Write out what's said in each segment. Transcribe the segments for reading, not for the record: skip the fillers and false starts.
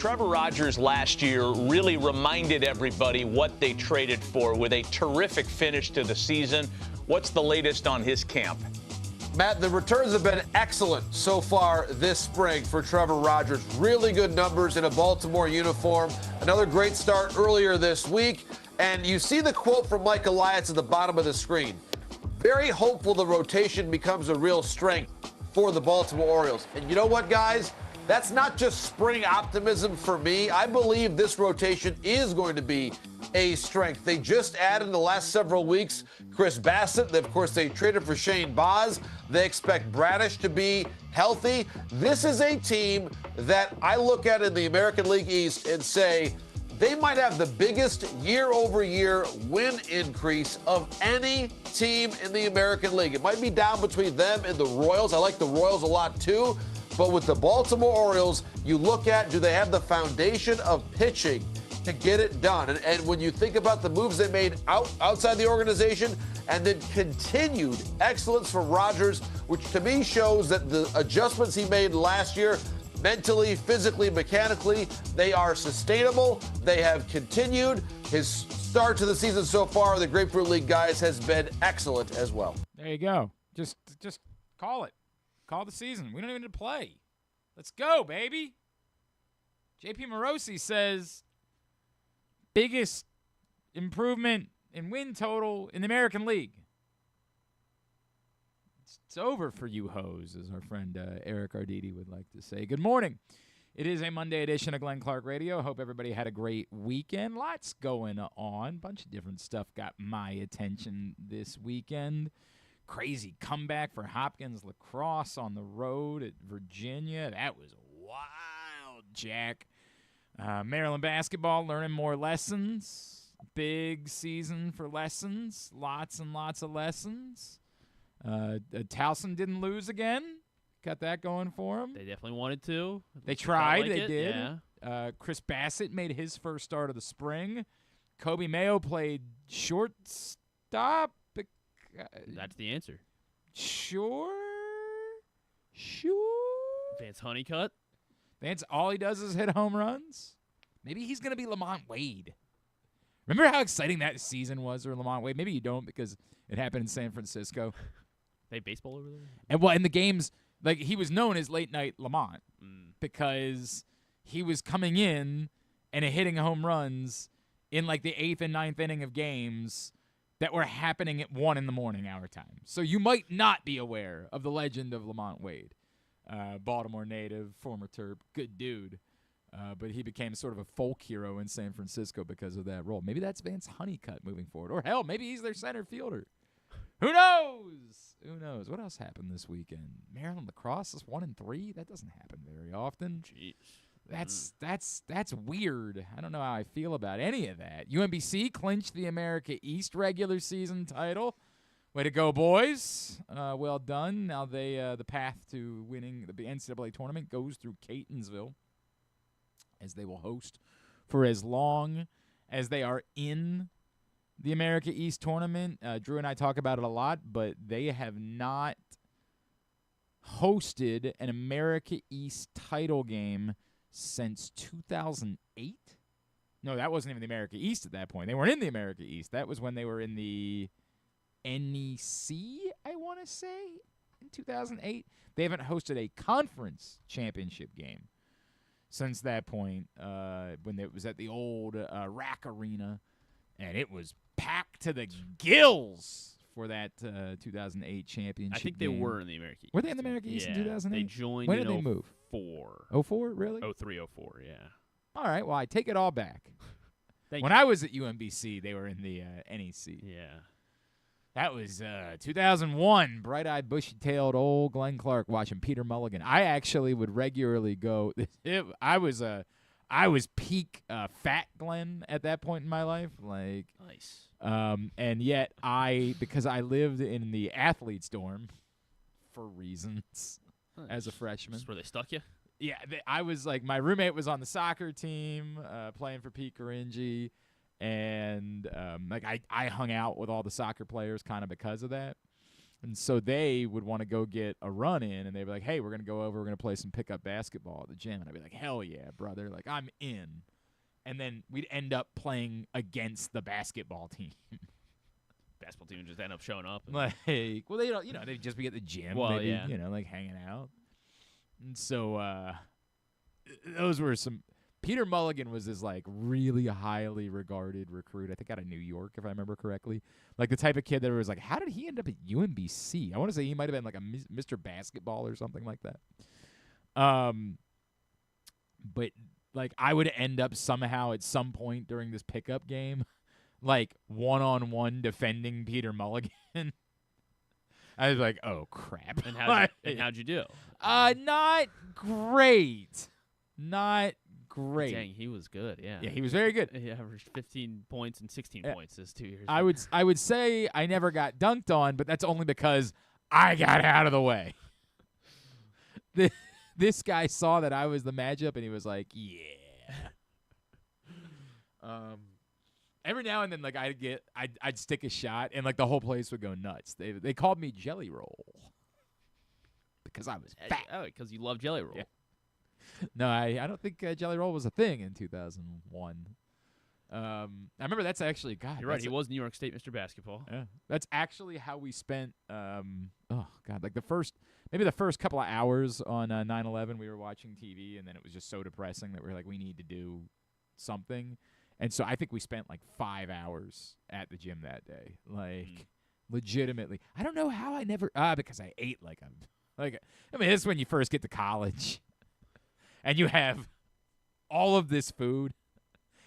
Trevor Rogers last year really reminded everybody what they traded for with a terrific finish to the season. What's the latest on his camp? Matt, the returns have been excellent so far this spring for Trevor Rogers. Really good numbers in a Baltimore uniform. Another great start earlier this week. And you see the quote from Mike Elias at the bottom of the screen. Very hopeful the rotation becomes a real strength for the Baltimore Orioles. And you know what, guys? That's not just spring optimism for me. I believe this rotation is going to be a strength. They just added in the last several weeks Chris Bassett. Of course, they traded for Shane Baz. They expect Bradish to be healthy. This is a team that I look at in the American League East and say they might have the biggest year-over-year win increase of any team in the American League. It might be down between them and the Royals. I like the Royals a lot, too. But with the Baltimore Orioles, you look at, do they have the foundation of pitching to get it done? And when you think about the moves they made outside the organization and then continued excellence from Rogers, which to me shows that the adjustments he made last year, mentally, physically, mechanically, they are sustainable. They have continued. His start to the season so far, the Grapefruit League guys, has been excellent as well. There you go. Just call it. Call the season. We don't even need to play. Let's go, baby. JP Morosi says biggest improvement in win total in the American League. It's over for you hoes, as our friend Eric Arditi would like to say. Good morning. It is a Monday edition of Glenn Clark Radio. Hope everybody had a great weekend. Lots going on. Bunch of different stuff got my attention this weekend. Crazy comeback for Hopkins lacrosse on the road at Virginia. That was wild, Jack. Maryland basketball, learning more lessons. Big season for lessons. Lots and lots of lessons. Towson didn't lose again. Got that going for him. They definitely wanted to. They tried. Like they did. Yeah. Chris Bassett made his first start of the spring. Kobe Mayo played shortstop. That's the answer. Sure. Vance Honeycutt. Vance, all he does is hit home runs. Maybe he's going to be Lamont Wade. Remember how exciting that season was for Lamont Wade? Maybe you don't because it happened in San Francisco. They have baseball over there? And well, in the games, like he was known as Late Night Lamont because he was coming in and hitting home runs in like the 8th and 9th inning of games that were happening at 1 a.m. our time. So you might not be aware of the legend of Lamont Wade. Baltimore native, former Terp, good dude. But he became sort of a folk hero in San Francisco because of that role. Maybe that's Vance Honeycutt moving forward. Or hell, maybe he's their center fielder. Who knows? Who knows? What else happened this weekend? Maryland lacrosse is 1-3? That doesn't happen very often. Jeez. That's weird. I don't know how I feel about any of that. UMBC clinched the America East regular season title. Way to go, boys. Well done. Now the path to winning the NCAA tournament goes through Catonsville, as they will host for as long as they are in the America East tournament. Drew and I talk about it a lot, but they have not hosted an America East title game since 2008. No, that wasn't even the America East at that point. They weren't in the America East. That was when they were in the NEC, I want to say, in 2008. They haven't hosted a conference championship game since that point, when it was at the old RAC Arena, and it was packed to the gills for that 2008 championship. I think they were in the America East. Were they in the America East in 2008? They joined when in did they move? 04. 04, really? 03, 04, yeah. All right, well, I take it all back. When I was at UMBC, they were in the NEC. Yeah. That was 2001, bright-eyed, bushy-tailed old Glenn Clark watching Peter Mulligan. I actually would regularly go. I was peak fat Glenn at that point in my life. Like, nice. And yet because I lived in the athlete's dorm for reasons as a freshman. That's where they stuck you? Yeah, I was like, my roommate was on the soccer team playing for Pete Caringi, and like I hung out with all the soccer players kind of because of that. And so they would want to go get a run in, and they'd be like, hey, we're going to go over, we're going to play some pickup basketball at the gym. And I'd be like, hell yeah, brother. Like, I'm in. And then we'd end up playing against the basketball team. Basketball team would just end up showing up. Like, well, they don't, they'd just be at the gym. Well, they'd yeah. be, like hanging out. And so those were some. Peter Mulligan was this like really highly regarded recruit. I think out of New York, if I remember correctly. Like the type of kid that was like, how did he end up at UMBC? I want to say he might have been like a Mr. Basketball or something like that. But like I would end up somehow at some point during this pickup game, like one-on-one defending Peter Mulligan. I was like, oh crap. And how'd you do? Not great. Not great. Dang, he was good. Yeah. Yeah, he was very good. He averaged 15 points and 16 points this 2 years. I would say I never got dunked on, but that's only because I got out of the way. This guy saw that I was the matchup, and he was like, yeah. Every now and then, like I'd stick a shot, and like the whole place would go nuts. They called me Jelly Roll because I was fat. Oh, because you love Jelly Roll. Yeah. No, I don't think Jelly Roll was a thing in 2001. I remember that's actually God. You're right. He was New York State Mr. Basketball. Yeah, that's actually how we spent. Oh God, like the first couple of hours on 9/11, we were watching TV, and then it was just so depressing that we were like, we need to do something. And so I think we spent like 5 hours at the gym that day, like legitimately. I don't know how I never because I ate like I mean, this is when you first get to college, and you have all of this food,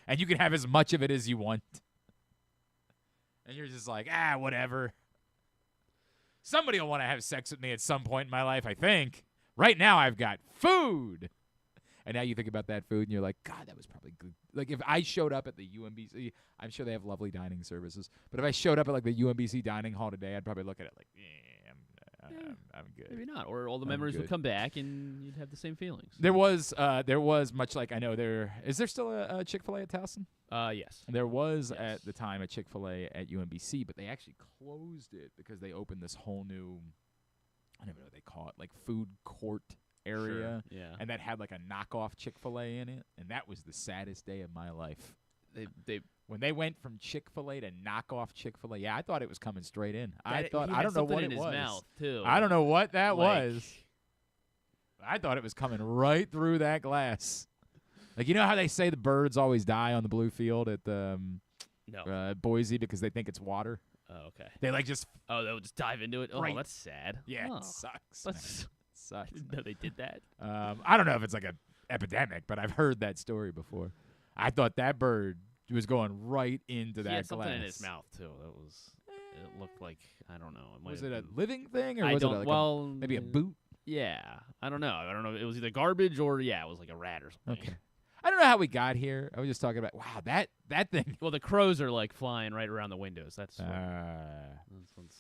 and you can have as much of it as you want, and you're just like whatever. Somebody will want to have sex with me at some point in my life, I think. Right now, I've got food. And now you think about that food, and you're like, God, that was probably good. Like, if I showed up at the UMBC, I'm sure they have lovely dining services. But if I showed up at, like, the UMBC dining hall today, I'd probably look at it like, I'm good. Maybe not. Or all the memories would come back, and you'd have the same feelings. There was much like, I know is there still a Chick-fil-A at Towson? Yes. There was at the time a Chick-fil-A at UMBC, but they actually closed it because they opened this whole new, I don't even know what they call it, like food court area. Sure, yeah. And that had like a knockoff Chick-fil-A in it, and that was the saddest day of my life. When they went from Chick-fil-A to knockoff Chick-fil-A, yeah, I thought it was coming straight in. I don't know what it was. Mouth too. I don't know what that was. I thought it was coming right through that glass. Like, you know how they say the birds always die on the blue field at the Boise because they think it's water? Oh, okay. They like just they'll just dive into it. Oh, right. That's sad. Yeah, Oh. it sucks. That's Sucks. I didn't know they did that. I don't know if it's like an epidemic, but I've heard that story before. I thought that bird was going right into that He had glass. something in his mouth too. It looked like, I don't know. Was it a living thing, or I was don't. it well, maybe a boot? Yeah, I don't know. It was either garbage or it was like a rat or something. Okay. I don't know how we got here. I was just talking about that thing. Well, the crows are like flying right around the windows. That's what's.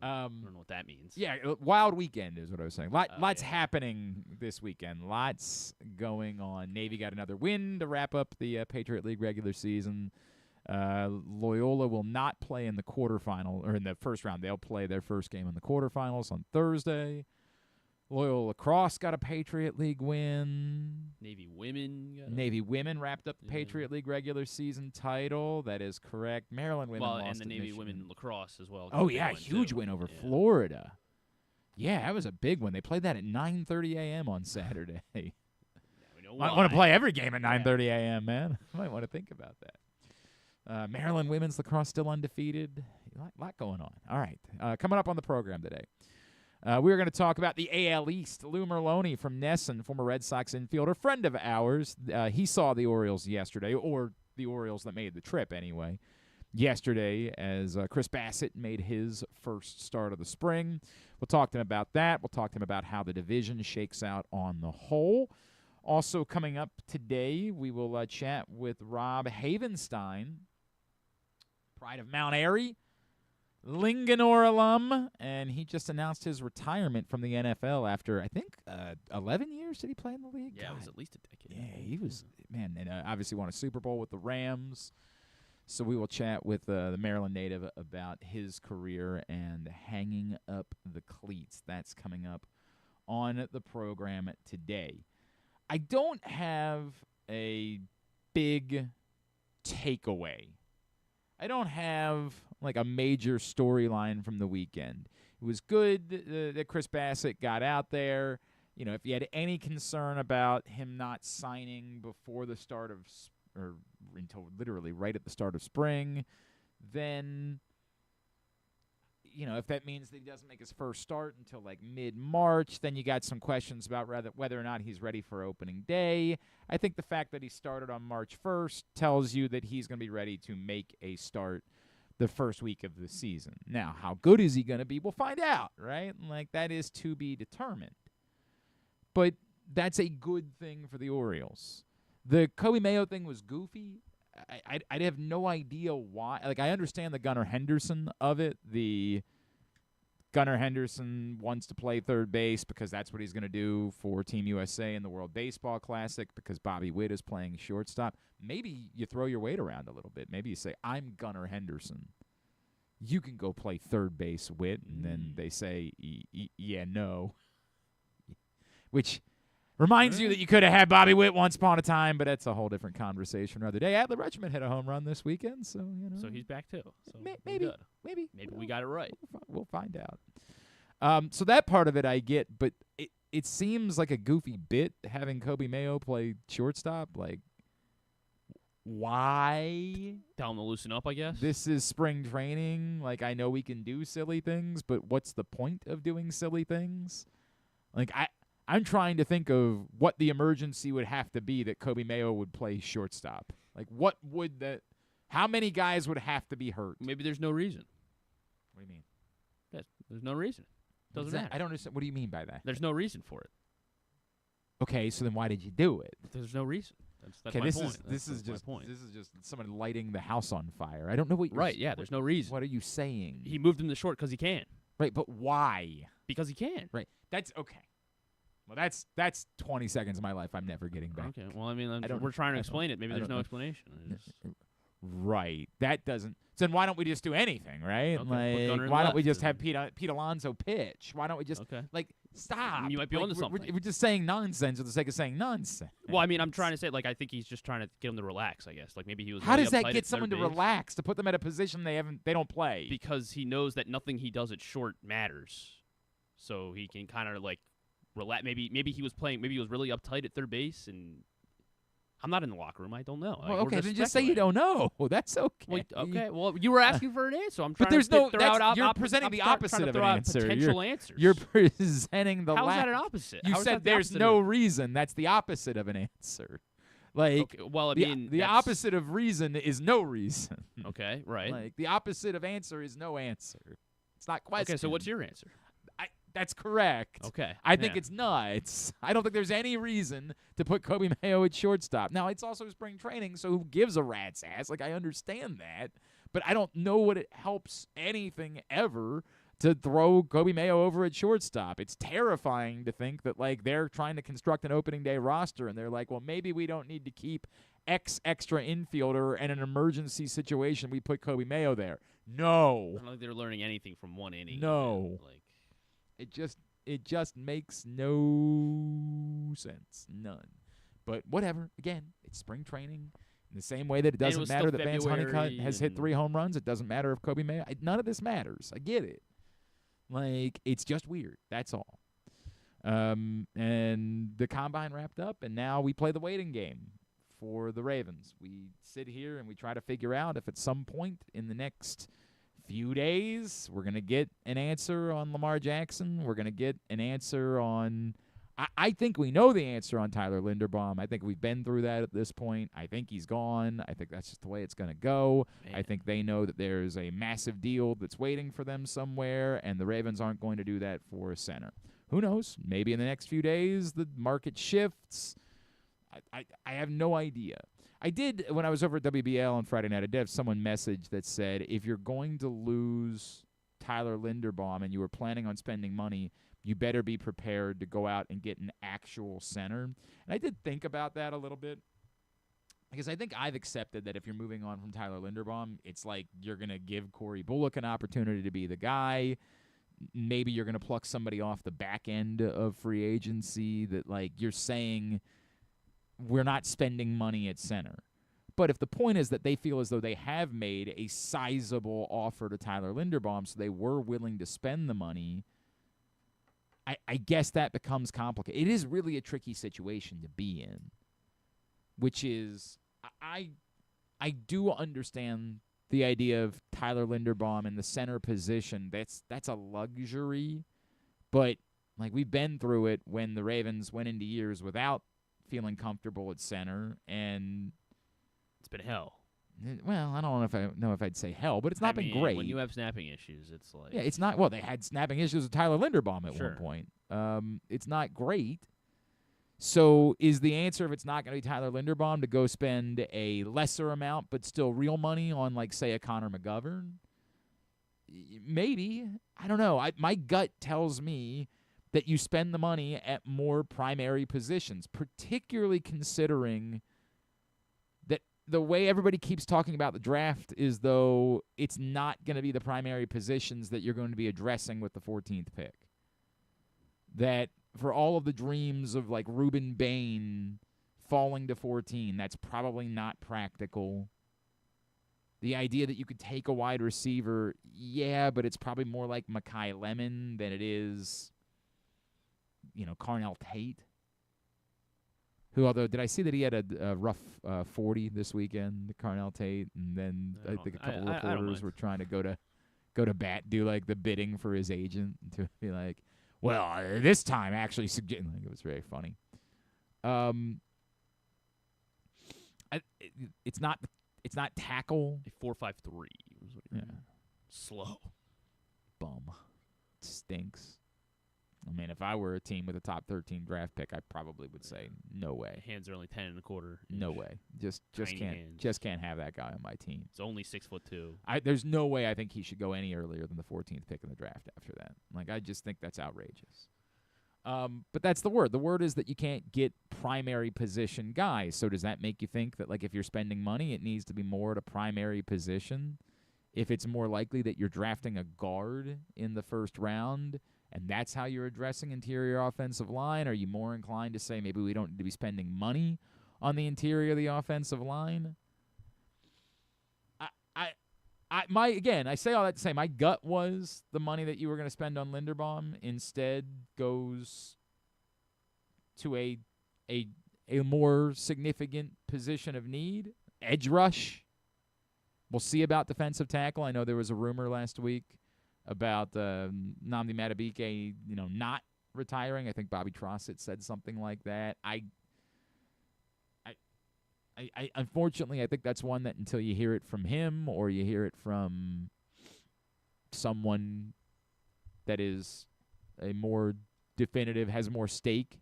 I don't know what that means. Yeah, wild weekend is what I was saying. Lots yeah. happening this weekend. Lots going on. Navy got another win to wrap up the Patriot League regular season. Loyola will not play in the quarterfinal or in the first round. They'll play their first game in the quarterfinals on Thursday. Loyola Lacrosse got a Patriot League win. Navy women wrapped up the Patriot League regular season title. That is correct. Maryland women lost and the to Navy Michigan. women lacrosse as well. Oh yeah, huge win over Florida. Yeah, that was a big one. They played that at 9:30 a.m. on Saturday. We know Might why. want to play every game at 9:30 a.m., man. Might want to think about that. Maryland women's lacrosse still undefeated. A lot going on. All right, coming up on the program today. We're going to talk about the AL East. Lou Merloni from NESN, former Red Sox infielder, friend of ours. He saw the Orioles yesterday, or the Orioles that made the trip anyway, yesterday as Chris Bassett made his first start of the spring. We'll talk to him about that. We'll talk to him about how the division shakes out on the whole. Also coming up today, we will chat with Rob Havenstein, pride of Mount Airy, Linganore alum, and he just announced his retirement from the NFL after, I think, 11 years did he play in the league? Yeah, God. it was at least a decade. Yeah, he was, man, and obviously won a Super Bowl with the Rams. So we will chat with the Maryland native about his career and hanging up the cleats. That's coming up on the program today. I don't have a big takeaway. I don't have like a major storyline from the weekend. It was good that Chris Bassett got out there. You know, if you had any concern about him not signing before the start of or until literally right at the start of spring, then, you know, if that means that he doesn't make his first start until like mid-March, then you got some questions about whether or not he's ready for opening day. I think the fact that he started on March 1st tells you that he's going to be ready to make a start the first week of the season. Now, how good is he going to be? We'll find out, right? Like, that is to be determined. But that's a good thing for the Orioles. The Kobe Mayo thing was goofy. I have no idea why. Like, I understand the Gunnar Henderson of it. The Gunnar Henderson wants to play third base because that's what he's going to do for Team USA in the World Baseball Classic because Bobby Witt is playing shortstop. Maybe you throw your weight around a little bit. Maybe you say, I'm Gunnar Henderson. You can go play third base, Witt. And then they say, yeah, no. Which reminds you that you could have had Bobby Witt once upon a time, but that's a whole different conversation another day. Adler Rutschman hit a home run this weekend, so you know. So he's back too. So maybe we got it right. We'll find out. So that part of it I get, but it seems like a goofy bit having Kobe Mayo play shortstop. Like, why? Tell him to loosen up, I guess. This is spring training. Like, I know we can do silly things, but what's the point of doing silly things? Like, I'm trying to think of what the emergency would have to be that Kobe Mayo would play shortstop. Like, what would that – how many guys would have to be hurt? Maybe there's no reason. What do you mean? There's no reason. Doesn't matter. I don't understand. What do you mean by that? There's no reason for it. Okay, so then why did you do it? There's no reason. That's okay, my this point. This is just someone lighting the house on fire. I don't know what you're Right, yeah, there's no reason. What are you saying? He moved him to short because he can. Right, but why? Because he can. Right. That's okay. Well, that's 20 seconds of my life I'm never getting back. Okay. Well, I mean, we're trying to explain it. Maybe there's no explanation. Right. That doesn't. So then why don't we just do anything, right? Okay, like, why don't we just have Pete Alonso pitch? Why don't we just like stop? You might be onto something. We're just saying nonsense for the sake of saying nonsense. Well, I mean, I'm trying to say, like, I think he's just trying to get him to relax. I guess, like, maybe he was. How really does that uptight get at someone third to base? relax, to put them at a position they don't play? Because he knows that nothing he does at short matters, so he can kind of like relax. Maybe he was playing. Maybe he was really uptight at third base, and I'm not in the locker room. I don't know. Well, okay, then just say you don't know. That's okay. Well, okay. Well, you were asking for an answer. I'm trying but there's to no. throw out You're presenting the opposite of an answer. Potential answers. You're presenting the. How is that an opposite? You said there's no reason. That's the opposite of an answer. Like, okay, well, I mean, the opposite of reason is no reason. Okay, right. Like, the opposite of answer is no answer. It's not question. Okay, so what's your answer? That's correct. Okay. I think it's nuts. I don't think there's any reason to put Kobe Mayo at shortstop. Now, it's also spring training, so who gives a rat's ass? Like, I understand that. But I don't know what it helps anything ever to throw Kobe Mayo over at shortstop. It's terrifying to think that, like, they're trying to construct an opening day roster, and they're like, well, maybe we don't need to keep X extra infielder and an emergency situation. We put Kobe Mayo there. No. I don't think they're learning anything from one inning. No. Like, It just makes no sense. None. But whatever. Again, it's spring training. In the same way that it doesn't matter that Vance Honeycutt has hit 3 home runs, it doesn't matter if Kobe Mayo. None of this matters. I get it. Like, it's just weird. That's all. And the combine wrapped up, and now we play the waiting game for the Ravens. We sit here and we try to figure out if at some point in the next few days we're going to get an answer on Lamar Jackson. We're going to get an answer on I think we know the answer on Tyler Linderbaum. I think we've been through that at this point. I think he's gone. I think that's just the way it's going to go. Man. I think they know that there's a massive deal that's waiting for them somewhere, and the Ravens aren't going to do that for a center. Who knows? Maybe in the next few days the market shifts. I have no idea. I did, when I was over at WBL on Friday night, I did have someone message that said, if you're going to lose Tyler Linderbaum and you were planning on spending money, you better be prepared to go out and get an actual center. And I did think about that a little bit. because I think I've accepted that if you're moving on from Tyler Linderbaum, it's like you're going to give Corey Bullock an opportunity to be the guy. Maybe you're going to pluck somebody off the back end of free agency that, like, you're saying we're not spending money at center. But if the point is that they feel as though they have made a sizable offer to Tyler Linderbaum, so they were willing to spend the money, I guess that becomes complicated. It is really a tricky situation to be in, which is I do understand the idea of Tyler Linderbaum in the center position. That's a luxury, but like we've been through it when the Ravens went into years without feeling comfortable at center, and it's been hell. Well, I don't know if I'd say hell, but it's not been great. When you have snapping issues, it's like it's not. Well, they had snapping issues with Tyler Linderbaum at Sure. one point. It's not great. So is the answer, if it's not going to be Tyler Linderbaum, to go spend a lesser amount but still real money on, like, say, a Connor McGovern? Maybe. I don't know. My gut tells me that you spend the money at more primary positions, particularly considering that the way everybody keeps talking about the draft is though it's not going to be the primary positions that you're going to be addressing with the 14th pick. That for all of the dreams of, like, Ruben Bain falling to 14, that's probably not practical. The idea that you could take a wide receiver, yeah, but it's probably more like Mekhi Lemon than it is, Carnell Tate. Who, although, did I see that he had a rough 40 this weekend, Carnell Tate, and then I think a couple reporters were trying to go to bat, do, like, the bidding for his agent to be like, well, this time actually, it was very funny. It's not tackle. 4.53. Yeah. Slow. Bum. Stinks. I mean, if I were a team with a top 13 draft pick, I probably would say no way. Hands are only 10 1/4. No way. Just can't have that guy on my team. It's only 6'2". There's no way I think he should go any earlier than the 14th pick in the draft after that. Like, I just think that's outrageous. But that's the word. The word is that you can't get primary position guys. So does that make you think that, like, if you're spending money, it needs to be more at a primary position? If it's more likely that you're drafting a guard in the first round, and that's how you're addressing interior offensive line, are you more inclined to say maybe we don't need to be spending money on the interior of the offensive line? I say all that to say my gut was the money that you were going to spend on Linderbaum instead goes to a more significant position of need, edge rush. We'll see about defensive tackle. I know there was a rumor last week about Nnamdi Madubuike, not retiring. I think Bobby Trossett said something like that. I unfortunately, I think that's one that until you hear it from him or you hear it from someone that is a more definitive, has more stake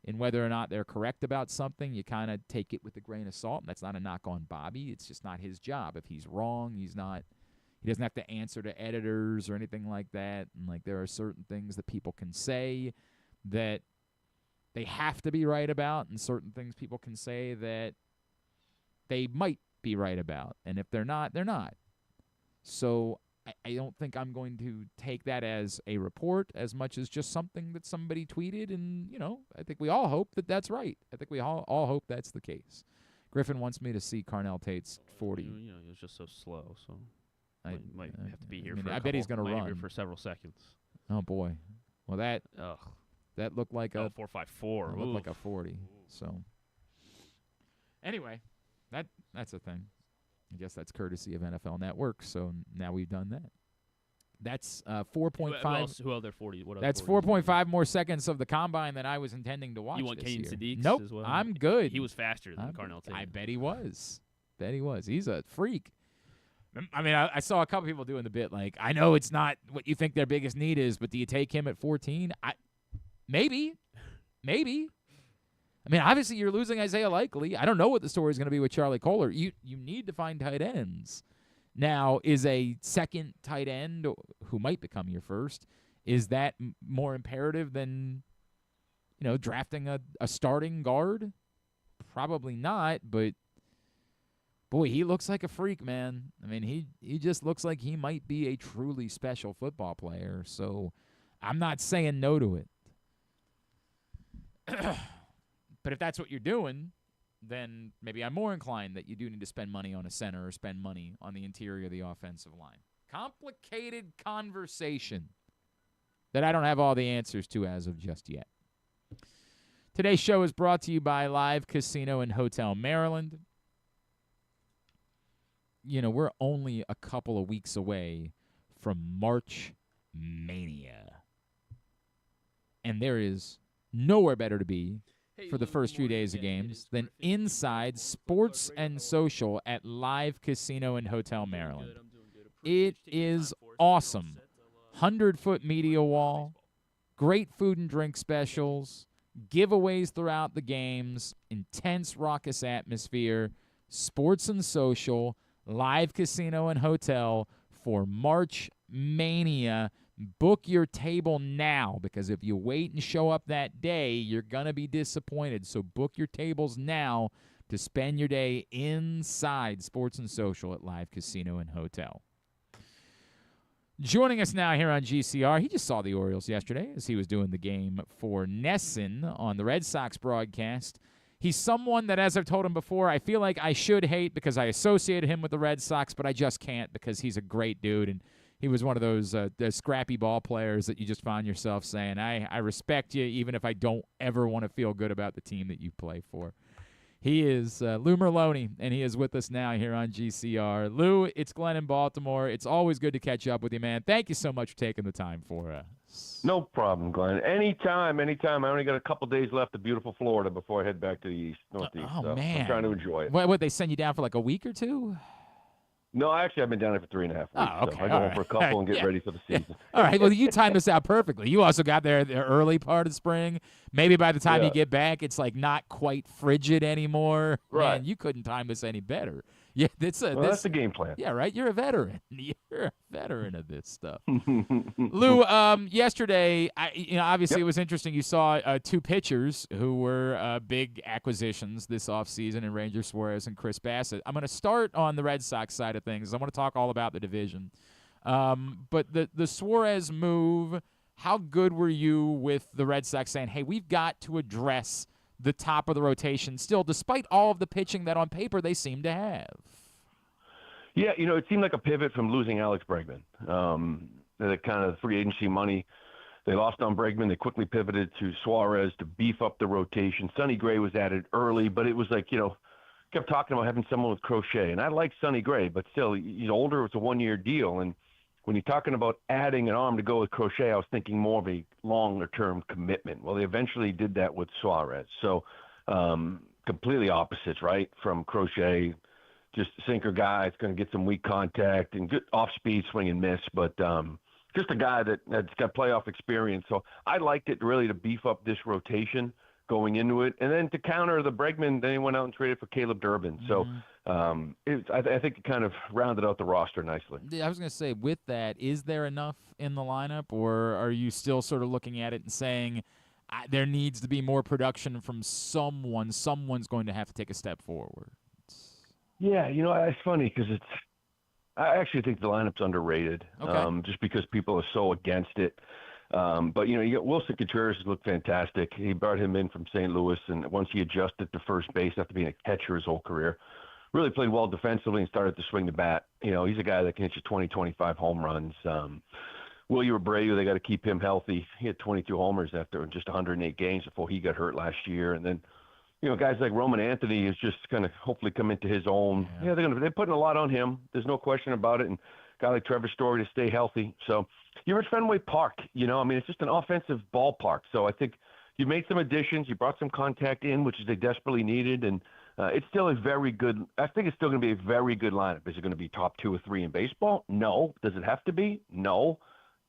in whether or not they're correct about something, you kind of take it with a grain of salt. And that's not a knock on Bobby. It's just not his job. If he's wrong, he doesn't have to answer to editors or anything like that. And, like, there are certain things that people can say that they have to be right about, and certain things people can say that they might be right about. And if they're not, they're not. So I don't think I'm going to take that as a report as much as just something that somebody tweeted. And, I think we all hope that that's right. I think we all hope that's the case. Griffin wants me to see Carnell Tate's 40. He was just so slow, so might have to be here I bet he's going to run for several seconds. Oh, boy. Well, that looked like a 4.54. Looked like a 40. So, anyway, that's a thing. I guess that's courtesy of NFL Network. So now we've done that. That's 4.5. Who other 40? What that's 4.5 more seconds of the combine than I was intending to watch. You want this Kane year. Siddiq Nope, as well? I'm good. He was faster than Carnell Tate. I bet he was. He's a freak. I mean, I saw a couple people doing the bit like, I know it's not what you think their biggest need is, but do you take him at 14? Maybe. I mean, obviously you're losing Isaiah Likely. I don't know what the story is going to be with Charlie Kohler. You need to find tight ends. Now, is a second tight end who might become your first, is that more imperative than, drafting a starting guard? Probably not, but boy, he looks like a freak, man. I mean, he just looks like he might be a truly special football player. So I'm not saying no to it. But if that's what you're doing, then maybe I'm more inclined that you do need to spend money on a center or spend money on the interior of the offensive line. Complicated conversation that I don't have all the answers to as of just yet. Today's show is brought to you by Live Casino and Hotel Maryland. You know, we're only a couple of weeks away from March Mania. And there is nowhere better to be for the first few days of games than inside Sports and Social at Live Casino and Hotel Maryland. It is awesome. 100-foot media wall, great food and drink specials, giveaways throughout the games, intense raucous atmosphere, Sports and Social, Live Casino and Hotel for March Mania. Book your table now, because if you wait and show up that day, you're going to be disappointed. So book your tables now to spend your day inside Sports and Social at Live Casino and Hotel. Joining us now here on GCR, he just saw the Orioles yesterday as he was doing the game for NESN on the Red Sox broadcast. He's someone that, as I've told him before, I feel like I should hate because I associated him with the Red Sox, but I just can't because he's a great dude, and he was one of those scrappy ball players that you just find yourself saying, I respect you even if I don't ever want to feel good about the team that you play for. He is Lou Merloni, and he is with us now here on GCR. Lou, it's Glenn in Baltimore. It's always good to catch up with you, man. Thank you so much for taking the time for us. No problem, Glenn. Anytime. I only got a couple days left of beautiful Florida before I head back to the northeast. Oh, man. I'm trying to enjoy it. What, they send you down for like a week or two? No, actually, I've been down there for 3.5 weeks. Oh, okay. So I go home for a couple and get ready for the season. All right. Well, you timed this out perfectly. You also got there the early part of spring. Maybe by the time you get back, it's like not quite frigid anymore. Right. Man, you couldn't time this any better. Yeah, that's the game plan. Yeah, right. You're a veteran. You're a veteran of this stuff. Lou, yesterday, obviously it was interesting. You saw two pitchers who were big acquisitions this offseason in Ranger Suarez and Chris Bassett. I'm going to start on the Red Sox side of things. I want to talk all about the division. But the Suarez move, how good were you with the Red Sox saying, hey, we've got to address the top of the rotation still, despite all of the pitching that on paper they seem to have? Yeah, it seemed like a pivot from losing Alex Bregman. The kind of free agency money they lost on Bregman. They quickly pivoted to Suarez to beef up the rotation. Sonny Gray was added early, but it was like, kept talking about having someone with Crochet. And I like Sonny Gray, but still, he's older. It's a one-year deal. And when you're talking about adding an arm to go with Crochet, I was thinking more of a longer-term commitment. Well, they eventually did that with Suarez. So completely opposites, right, from Crochet. Just a sinker guy. It's going to get some weak contact and good off-speed swing and miss, but just a guy that's got playoff experience. So I liked it really to beef up this rotation going into it. And then to counter the Bregman, they went out and traded for Caleb Durbin. So I think it kind of rounded out the roster nicely. Yeah, I was going to say, with that, is there enough in the lineup, or are you still sort of looking at it and saying there needs to be more production from someone? Someone's going to have to take a step forward. Yeah, it's funny because I actually think the lineup's underrated, just because people are so against it. But, you got Wilson Contreras who looked fantastic. He brought him in from St. Louis, and once he adjusted to first base after being a catcher his whole career, really played well defensively and started to swing the bat. He's a guy that can hit you 20, 25 home runs. Willie Abreu, they got to keep him healthy. He had 22 homers after just 108 games before he got hurt last year. And then, guys like Roman Anthony is just going to hopefully come into his own. Yeah, they're putting a lot on him. There's no question about it. And a guy like Trevor Story to stay healthy. So you're at Fenway Park, it's just an offensive ballpark. So I think you made some additions. You brought some contact in, which is they desperately needed. And it's still a very good – I think it's still going to be a very good lineup. Is it going to be top 2 or 3 in baseball? No. Does it have to be? No.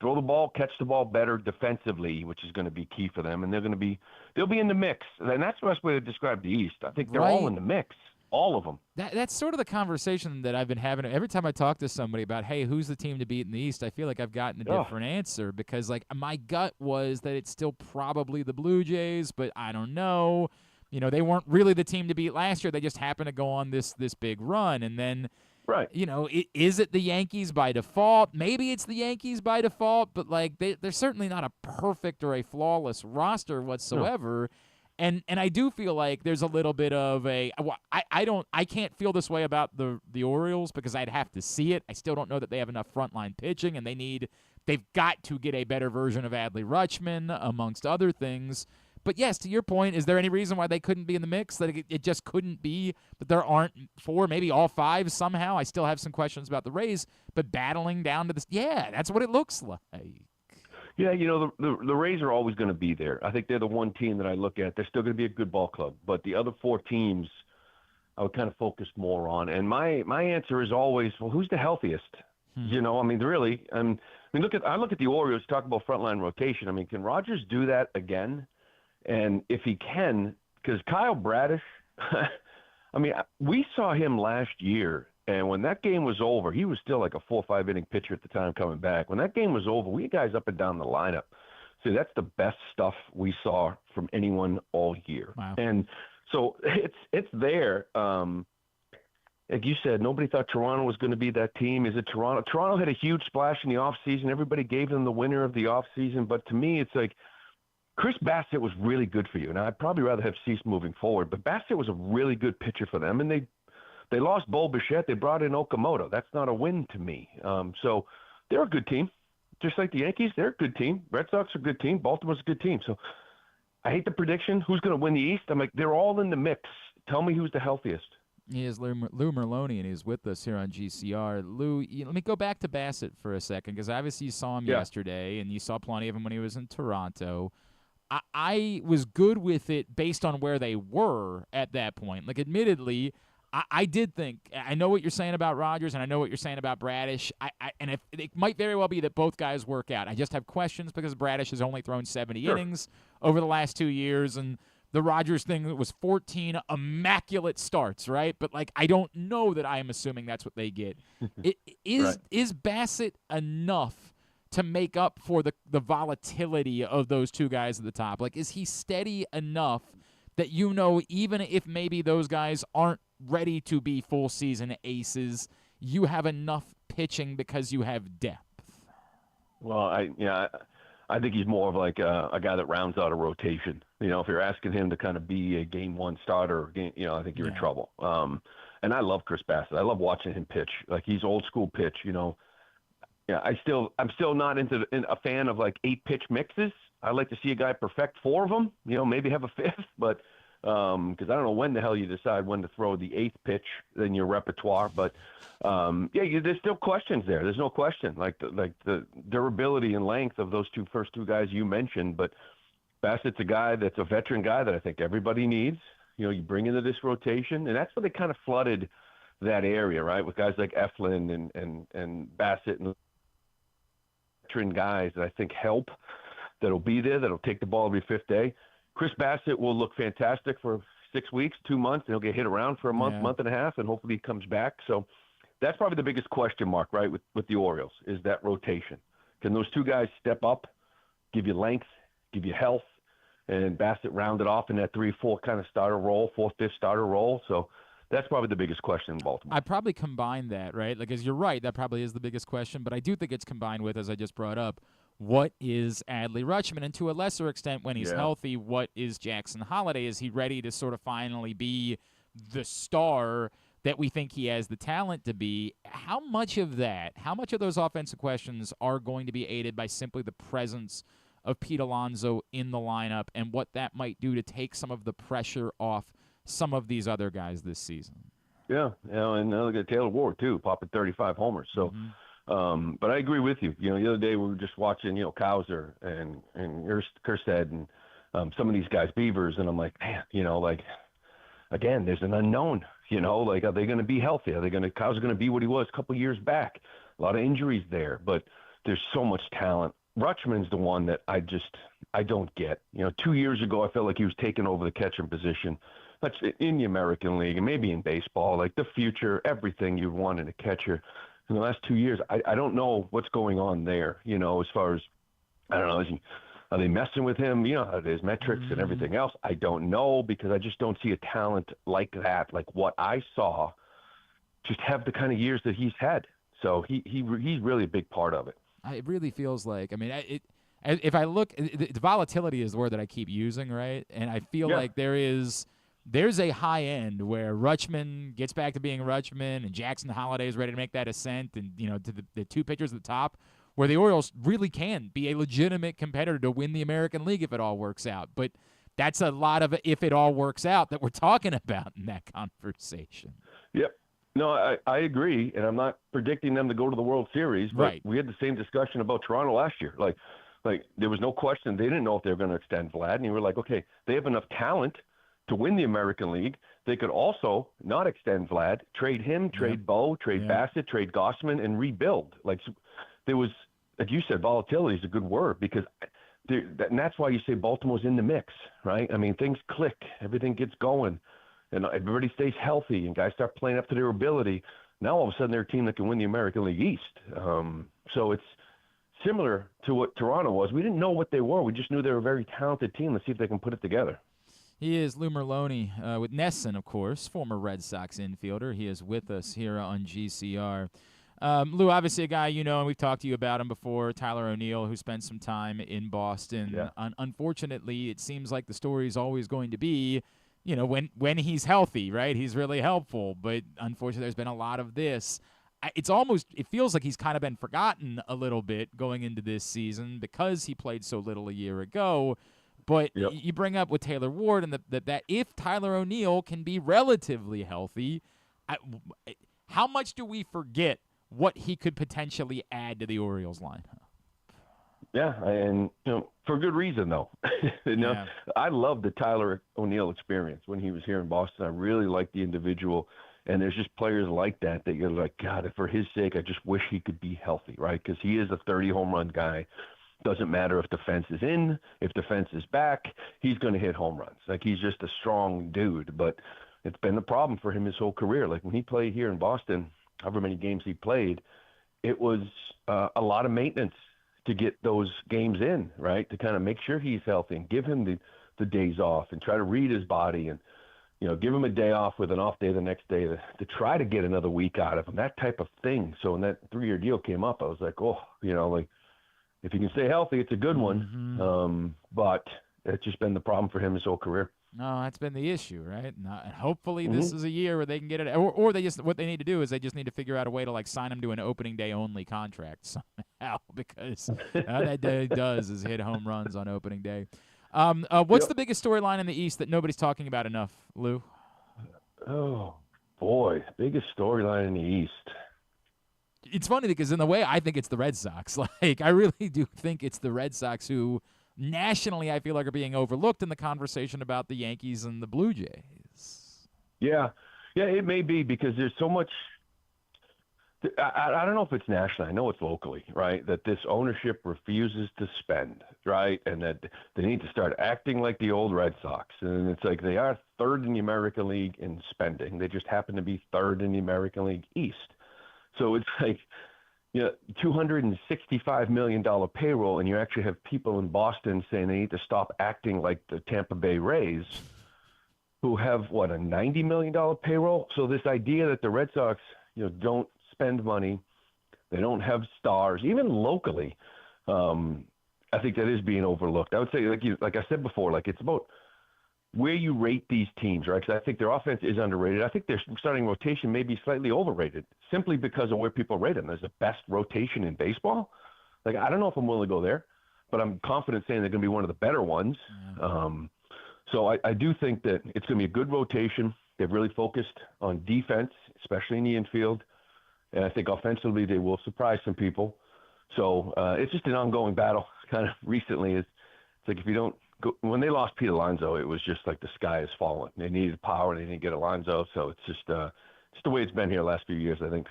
Throw the ball, catch the ball better defensively, which is going to be key for them. And they'll be in the mix. And that's the best way to describe the East. I think they're all in the mix, all of them. That's sort of the conversation that I've been having. Every time I talk to somebody about, hey, who's the team to beat in the East, I feel like I've gotten a different answer because, my gut was that it's still probably the Blue Jays, but I don't know. You know, they weren't really the team to beat last year. They just happened to go on this big run. And then, right. you know, is it the Yankees by default? Maybe it's the Yankees by default, but, like, they're certainly not a perfect or a flawless roster whatsoever. No. And I do feel like there's a little bit of I can't feel this way about the Orioles because I'd have to see it. I still don't know that they have enough frontline pitching, and they've got to get a better version of Adley Rutschman, amongst other things. But yes, to your point, is there any reason why they couldn't be in the mix? That it just couldn't be, but there aren't 4, maybe all 5 somehow. I still have some questions about the Rays, but battling down to this, yeah, that's what it looks like. Yeah, you know, the Rays are always going to be there. I think they're the one team that I look at. They're still going to be a good ball club. But the other 4 teams I would kind of focus more on. And my answer is always, well, who's the healthiest? You know, I mean, really. I look at the Orioles, talk about frontline rotation. I mean, can Rogers do that again? And if he can, because Kyle Bradish, I mean, we saw him last year. And when that game was over, he was still like a 4 or 5 inning pitcher at the time coming back. When that game was over, we had guys up and down the lineup. So that's the best stuff we saw from anyone all year. Wow. And so it's there. Like you said, nobody thought Toronto was going to be that team. Is it Toronto? Toronto had a huge splash in the offseason. Everybody gave them the winner of the offseason. But to me, it's like Chris Bassett was really good for you. And I'd probably rather have Cease moving forward. But Bassett was a really good pitcher for them. And they lost Bo Bichette. They brought in Okamoto. That's not a win to me. So they're a good team. Just like the Yankees, they're a good team. Red Sox are a good team. Baltimore's a good team. So I hate the prediction. Who's going to win the East? I'm like, they're all in the mix. Tell me who's the healthiest. He is Lou Merloni, and he's with us here on GCR. Lou, let me go back to Bassett for a second, because obviously you saw him yesterday, and you saw plenty of him when he was in Toronto. I was good with it based on where they were at that point. Like, admittedly, I did think – I know what you're saying about Rogers, and I know what you're saying about Bradish. And it might very well be that both guys work out. I just have questions because Bradish has only thrown 70 innings over the last 2 years, and the Rogers thing was 14 immaculate starts, right? But, like, I don't know that I am assuming that's what they get. Is Bassett enough to make up for the volatility of those two guys at the top? Like, is he steady enough that, you know, even if maybe those guys aren't ready to be full season aces, you have enough pitching because you have depth? Well, I think he's more of like a guy that rounds out a rotation. You know, if you're asking him to kind of be a game 1 starter, I think you're in trouble. And I love Chris Bassett. I love watching him pitch. Like, he's old school pitch, you know. Yeah, I'm still not a fan of like 8 pitch mixes. I like to see a guy perfect 4 of them, you know, maybe have a 5th, but because I don't know when the hell you decide when to throw the 8th pitch in your repertoire. But there's still questions there. There's no question, like the durability and length of those first two guys you mentioned. But Bassett's a guy that's a veteran guy that I think everybody needs. You know, you bring into this rotation, and that's where they kind of flooded that area, right, with guys like Eflin and Bassett and veteran guys that I think help. That'll be there. That'll take the ball every 5th day. Chris Bassett will look fantastic for 6 weeks, 2 months, and he'll get hit around for a month and a half, and hopefully he comes back. So that's probably the biggest question mark, right, with the Orioles, is that rotation. Can those two guys step up, give you length, give you health, and Bassett round it off in that 3-4 kind of starter role, 4th, 5th starter role? So that's probably the biggest question in Baltimore. I probably combine that, right? Like, as you're right, that probably is the biggest question, but I do think it's combined with, as I just brought up, what is Adley Rutschman? And to a lesser extent, when he's healthy, what is Jackson Holliday? Is he ready to sort of finally be the star that we think he has the talent to be? How much of those offensive questions are going to be aided by simply the presence of Pete Alonso in the lineup and what that might do to take some of the pressure off some of these other guys this season? Yeah, and look at Taylor Ward, too, popping 35 homers. So. But I agree with you. You know, the other day we were just watching, Cowser and Kerstead and some of these guys, Beavers, and I'm like, man, like, again, there's an unknown. Like, are they going to be healthy? Cowser going to be what he was a couple years back? A lot of injuries there, but there's so much talent. Rutschman's the one that I don't get. 2 years ago, I felt like he was taking over the catcher position. That's in the American League and maybe in baseball, like the future, everything you'd want in a catcher. In the last 2 years, I don't know what's going on there, as far as, I don't know, Are they messing with him? You know how it is, metrics and everything else. I don't know, because I just don't see a talent like that, like what I saw, just have the kind of years that he's had. So he's really a big part of it. It really feels like, I mean, if I look, the volatility is the word that I keep using, right? And I feel like there's a high end where Rutschman gets back to being Rutschman, and Jackson Holliday is ready to make that ascent, and to the two pitchers at the top, where the Orioles really can be a legitimate competitor to win the American League if it all works out. But that's a lot of if it all works out that we're talking about in that conversation. Yep. No, I agree, and I'm not predicting them to go to the World Series, but right. We had the same discussion about Toronto last year. Like there was no question they didn't know if they were going to extend Vlad, and you were like, okay, they have enough talent to win the American League. They could also not extend Vlad, trade him, trade Bo, trade Bassett, trade Gossman, and rebuild. Like there was, like you said, volatility is a good word, because and that's why you say Baltimore's in the mix, right? I mean, things click, everything gets going, and everybody stays healthy, and guys start playing up to their ability. Now all of a sudden they're a team that can win the American League East. So it's similar to what Toronto was. We didn't know what they were. We just knew they were a very talented team. Let's see if they can put it together. He is Lou Merloni with NESN, of course, former Red Sox infielder. He is with us here on GCR. Lou, obviously a guy you know, and we've talked to you about him before, Tyler O'Neill, who spent some time in Boston. Yeah. Unfortunately, it seems like the story is always going to be, when he's healthy, right? He's really helpful, but unfortunately there's been a lot of this. It feels like he's kind of been forgotten a little bit going into this season because he played so little a year ago. But you bring up with Taylor Ward and that if Tyler O'Neill can be relatively healthy, how much do we forget what he could potentially add to the Orioles lineup? Yeah, and for good reason though. I love the Tyler O'Neill experience when he was here in Boston. I really like the individual, and there's just players like that you're like, God, for his sake, I just wish he could be healthy, right? Because he is a 30 home run guy. Doesn't matter if the fence is in, if the fence is back, he's going to hit home runs. Like, he's just a strong dude. But it's been the problem for him his whole career. Like, when he played here in Boston, however many games he played, it was a lot of maintenance to get those games in, right? To kind of make sure he's healthy and give him the days off and try to read his body and, give him a day off with an off day the next day to try to get another week out of him, that type of thing. So when that 3-year deal came up, I was like, if he can stay healthy, it's a good one. Mm-hmm. But it's just been the problem for him his whole career. No, that's been the issue, right? And hopefully this is a year where they can get it. Or what they need to do is they just need to figure out a way to sign him to an opening day only contract somehow, because all that day does is hit home runs on opening day. What's the biggest storyline in the East that nobody's talking about enough, Lou? Oh boy, biggest storyline in the East. It's funny because in the way I think it's the Red Sox. I really do think it's the Red Sox who nationally I feel like are being overlooked in the conversation about the Yankees and the Blue Jays. Yeah, it may be because there's so much. I don't know if it's nationally. I know it's locally, right? That this ownership refuses to spend, right? And that they need to start acting like the old Red Sox. And it's like they are third in the American League in spending. They just happen to be third in the American League East. So it's like, $265 million payroll, and you actually have people in Boston saying they need to stop acting like the Tampa Bay Rays, who have, a $90 million payroll? So this idea that the Red Sox, don't spend money, they don't have stars, even locally, I think that is being overlooked. I would say, like I said before, it's about where you rate these teams, right? Because I think their offense is underrated. I think their starting rotation may be slightly overrated simply because of where people rate them. There's the best rotation in baseball. I don't know if I'm willing to go there, but I'm confident saying they're going to be one of the better ones. Yeah. So I do think that it's going to be a good rotation. They've really focused on defense, especially in the infield. And I think offensively they will surprise some people. So it's just an ongoing battle kind of recently. It's like if you don't go, when they lost Pete Alonso, it was just like the sky has fallen. They needed power and they didn't get Alonso. So it's just the way it's been here the last few years, I think.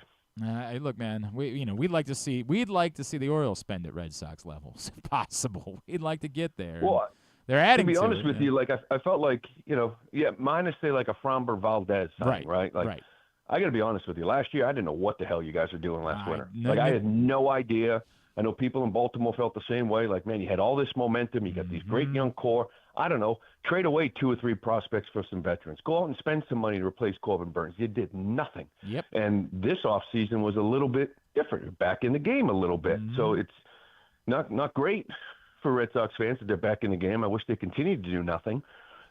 Look, man, we'd like to see the Orioles spend at Red Sox levels if possible. We'd like to get there. Well, they're adding to be honest it, with you, I felt like, minus say like a Framber Valdez sign, right? Right. I got to be honest with you. Last year, I didn't know what the hell you guys were doing last winter. I had no idea. I know people in Baltimore felt the same way. Like, man, you had all this momentum. You got these great young core. I don't know. Trade away 2 or 3 prospects for some veterans. Go out and spend some money to replace Corbin Burns. You did nothing. Yep. And this offseason was a little bit different. You're back in the game a little bit. So it's not great for Red Sox fans that they're back in the game. I wish they continued to do nothing.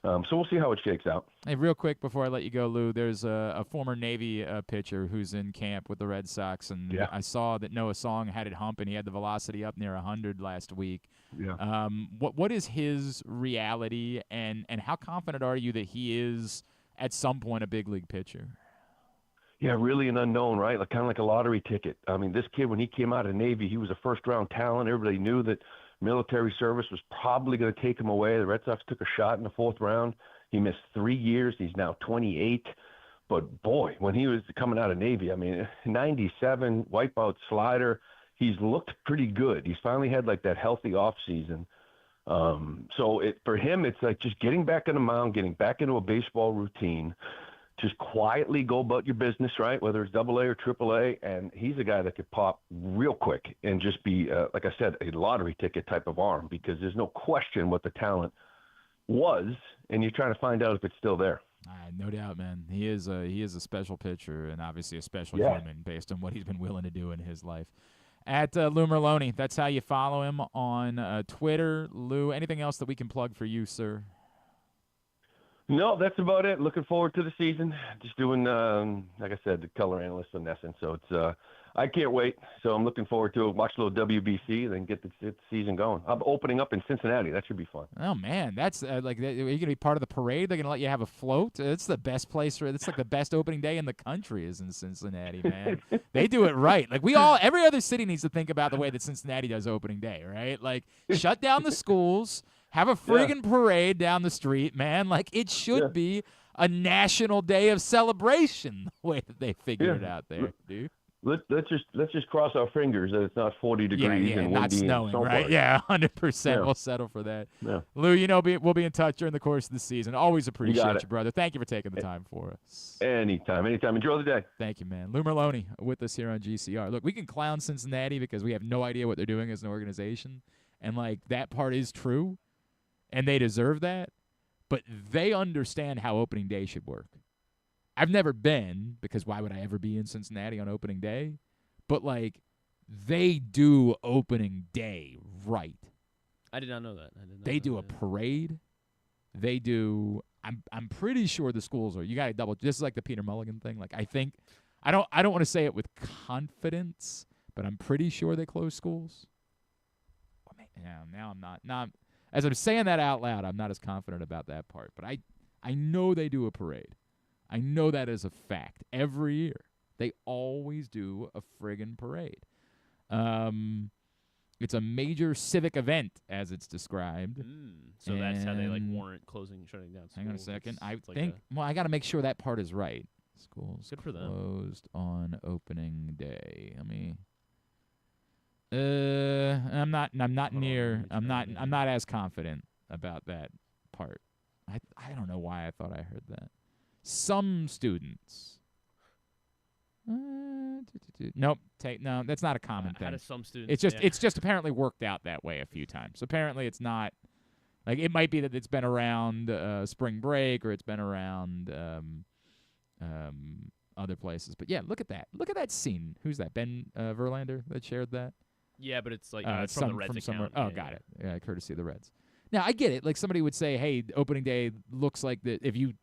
So we'll see how it shakes out. Hey, real quick before I let you go, Lou, there's a former Navy pitcher who's in camp with the Red Sox, and I saw that Noah Song had it humping. He had the velocity up near 100 last week. Yeah. What is his reality, and how confident are you that he is at some point a big league pitcher? Yeah, really an unknown, right? Like, kind of like a lottery ticket. I mean, this kid, when he came out of Navy, he was a first-round talent. Everybody knew that military service was probably going to take him away. The Red Sox took a shot in the 4th round. He missed 3 years. He's now 28. But, boy, when he was coming out of Navy, I mean, 97, wipeout slider, he's looked pretty good. He's finally had, like, that healthy offseason. So for him, it's like just getting back on the mound, getting back into a baseball routine, just quietly go about your business, right? Whether it's AA or AAA, and he's a guy that could pop real quick and just be, like I said, a lottery ticket type of arm, because there's no question what the talent was, and you're trying to find out if it's still there. No doubt, man. He is a special pitcher, and obviously a special human based on what he's been willing to do in his life. At Lou Merloni, that's how you follow him on Twitter. Lou, anything else that we can plug for you, sir? No, that's about it. Looking forward to the season. Just doing, like I said, the color analyst on NESN. So it's, I can't wait. So I'm looking forward to it. Watch a little WBC, then get the season going. I'm opening up in Cincinnati. That should be fun. Oh man, that's are you gonna be part of the parade? They're gonna let you have a float. It's the best place. It's like the best opening day in the country is in Cincinnati, man. They do it right. Like every other city needs to think about the way that Cincinnati does opening day, right? Like shut down the schools. Have a friggin' parade down the street, man. Like, it should be a national day of celebration the way that they figured it out there, dude. Let's just cross our fingers that it's not 40 degrees and not windy snowing, and right? Yeah, 100%. Yeah. We'll settle for that. Yeah. Lou, we'll be in touch during the course of the season. Always appreciate you, brother. Thank you for taking the time for us. Anytime. Enjoy the day. Thank you, man. Lou Merloni with us here on GCR. Look, we can clown Cincinnati because we have no idea what they're doing as an organization, and, like, that part is true. And they deserve that, but they understand how opening day should work. I've never been, because why would I ever be in Cincinnati on opening day? But, like, they do opening day right. I did not know that. They do a parade. They do. I'm pretty sure the schools are. You got to double. This is like the Peter Mulligan thing. Like, I think I don't want to say it with confidence, but I'm pretty sure they close schools. Yeah, now I'm not. Now, as I'm saying that out loud, I'm not as confident about that part. But I know they do a parade. I know that is a fact. Every year, they always do a friggin' parade. It's a major civic event, as it's described. So that's how they warrant shutting down schools. Hang on a second. I think. I got to make sure that part is right. Schools good for them. Closed on opening day. Let me. I'm not as confident about that part. I don't know why I thought I heard that. Some students. Nope. No, that's not a common thing. How does some students? It's just apparently worked out that way a few times. Apparently, it's not like it might be that it's been around spring break or it's been around other places. But yeah, look at that. Look at that scene. Who's that? Ben Verlander that shared that. Yeah, but it's like it's from the Reds account. Somewhere. Oh, got it. Yeah, courtesy of the Reds. Now I get it. Like somebody would say, "Hey, opening day looks like that." If you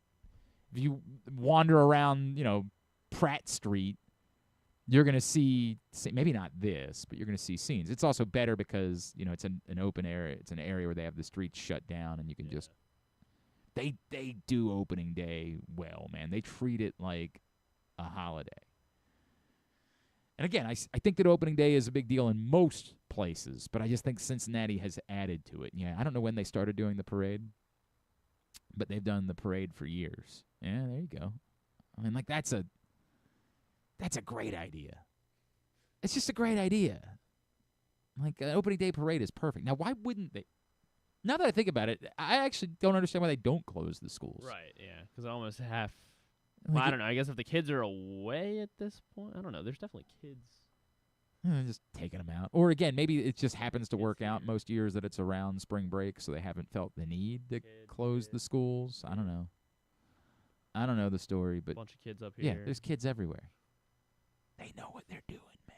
wander around, Pratt Street, you're gonna see maybe not this, but you're gonna see scenes. It's also better because it's an open area. It's an area where they have the streets shut down, and you can just. They do opening day well, man. They treat it like a holiday. And again, I think that opening day is a big deal in most places, but I just think Cincinnati has added to it. Yeah, I don't know when they started doing the parade, but they've done the parade for years. Yeah, there you go. I mean, like that's a great idea. It's just a great idea. Like an opening day parade is perfect. Now, why wouldn't they? Now that I think about it, I actually don't understand why they don't close the schools. Right, yeah, because almost half. Well, I don't know. I guess if the kids are away at this point, I don't know. There's definitely kids. Just taking them out. Or again, maybe it just happens to work out most years that it's around spring break, so they haven't felt the need to close the schools. I don't know. I don't know the story, but bunch of kids up here. yeah, there's kids everywhere. They know what they're doing, man.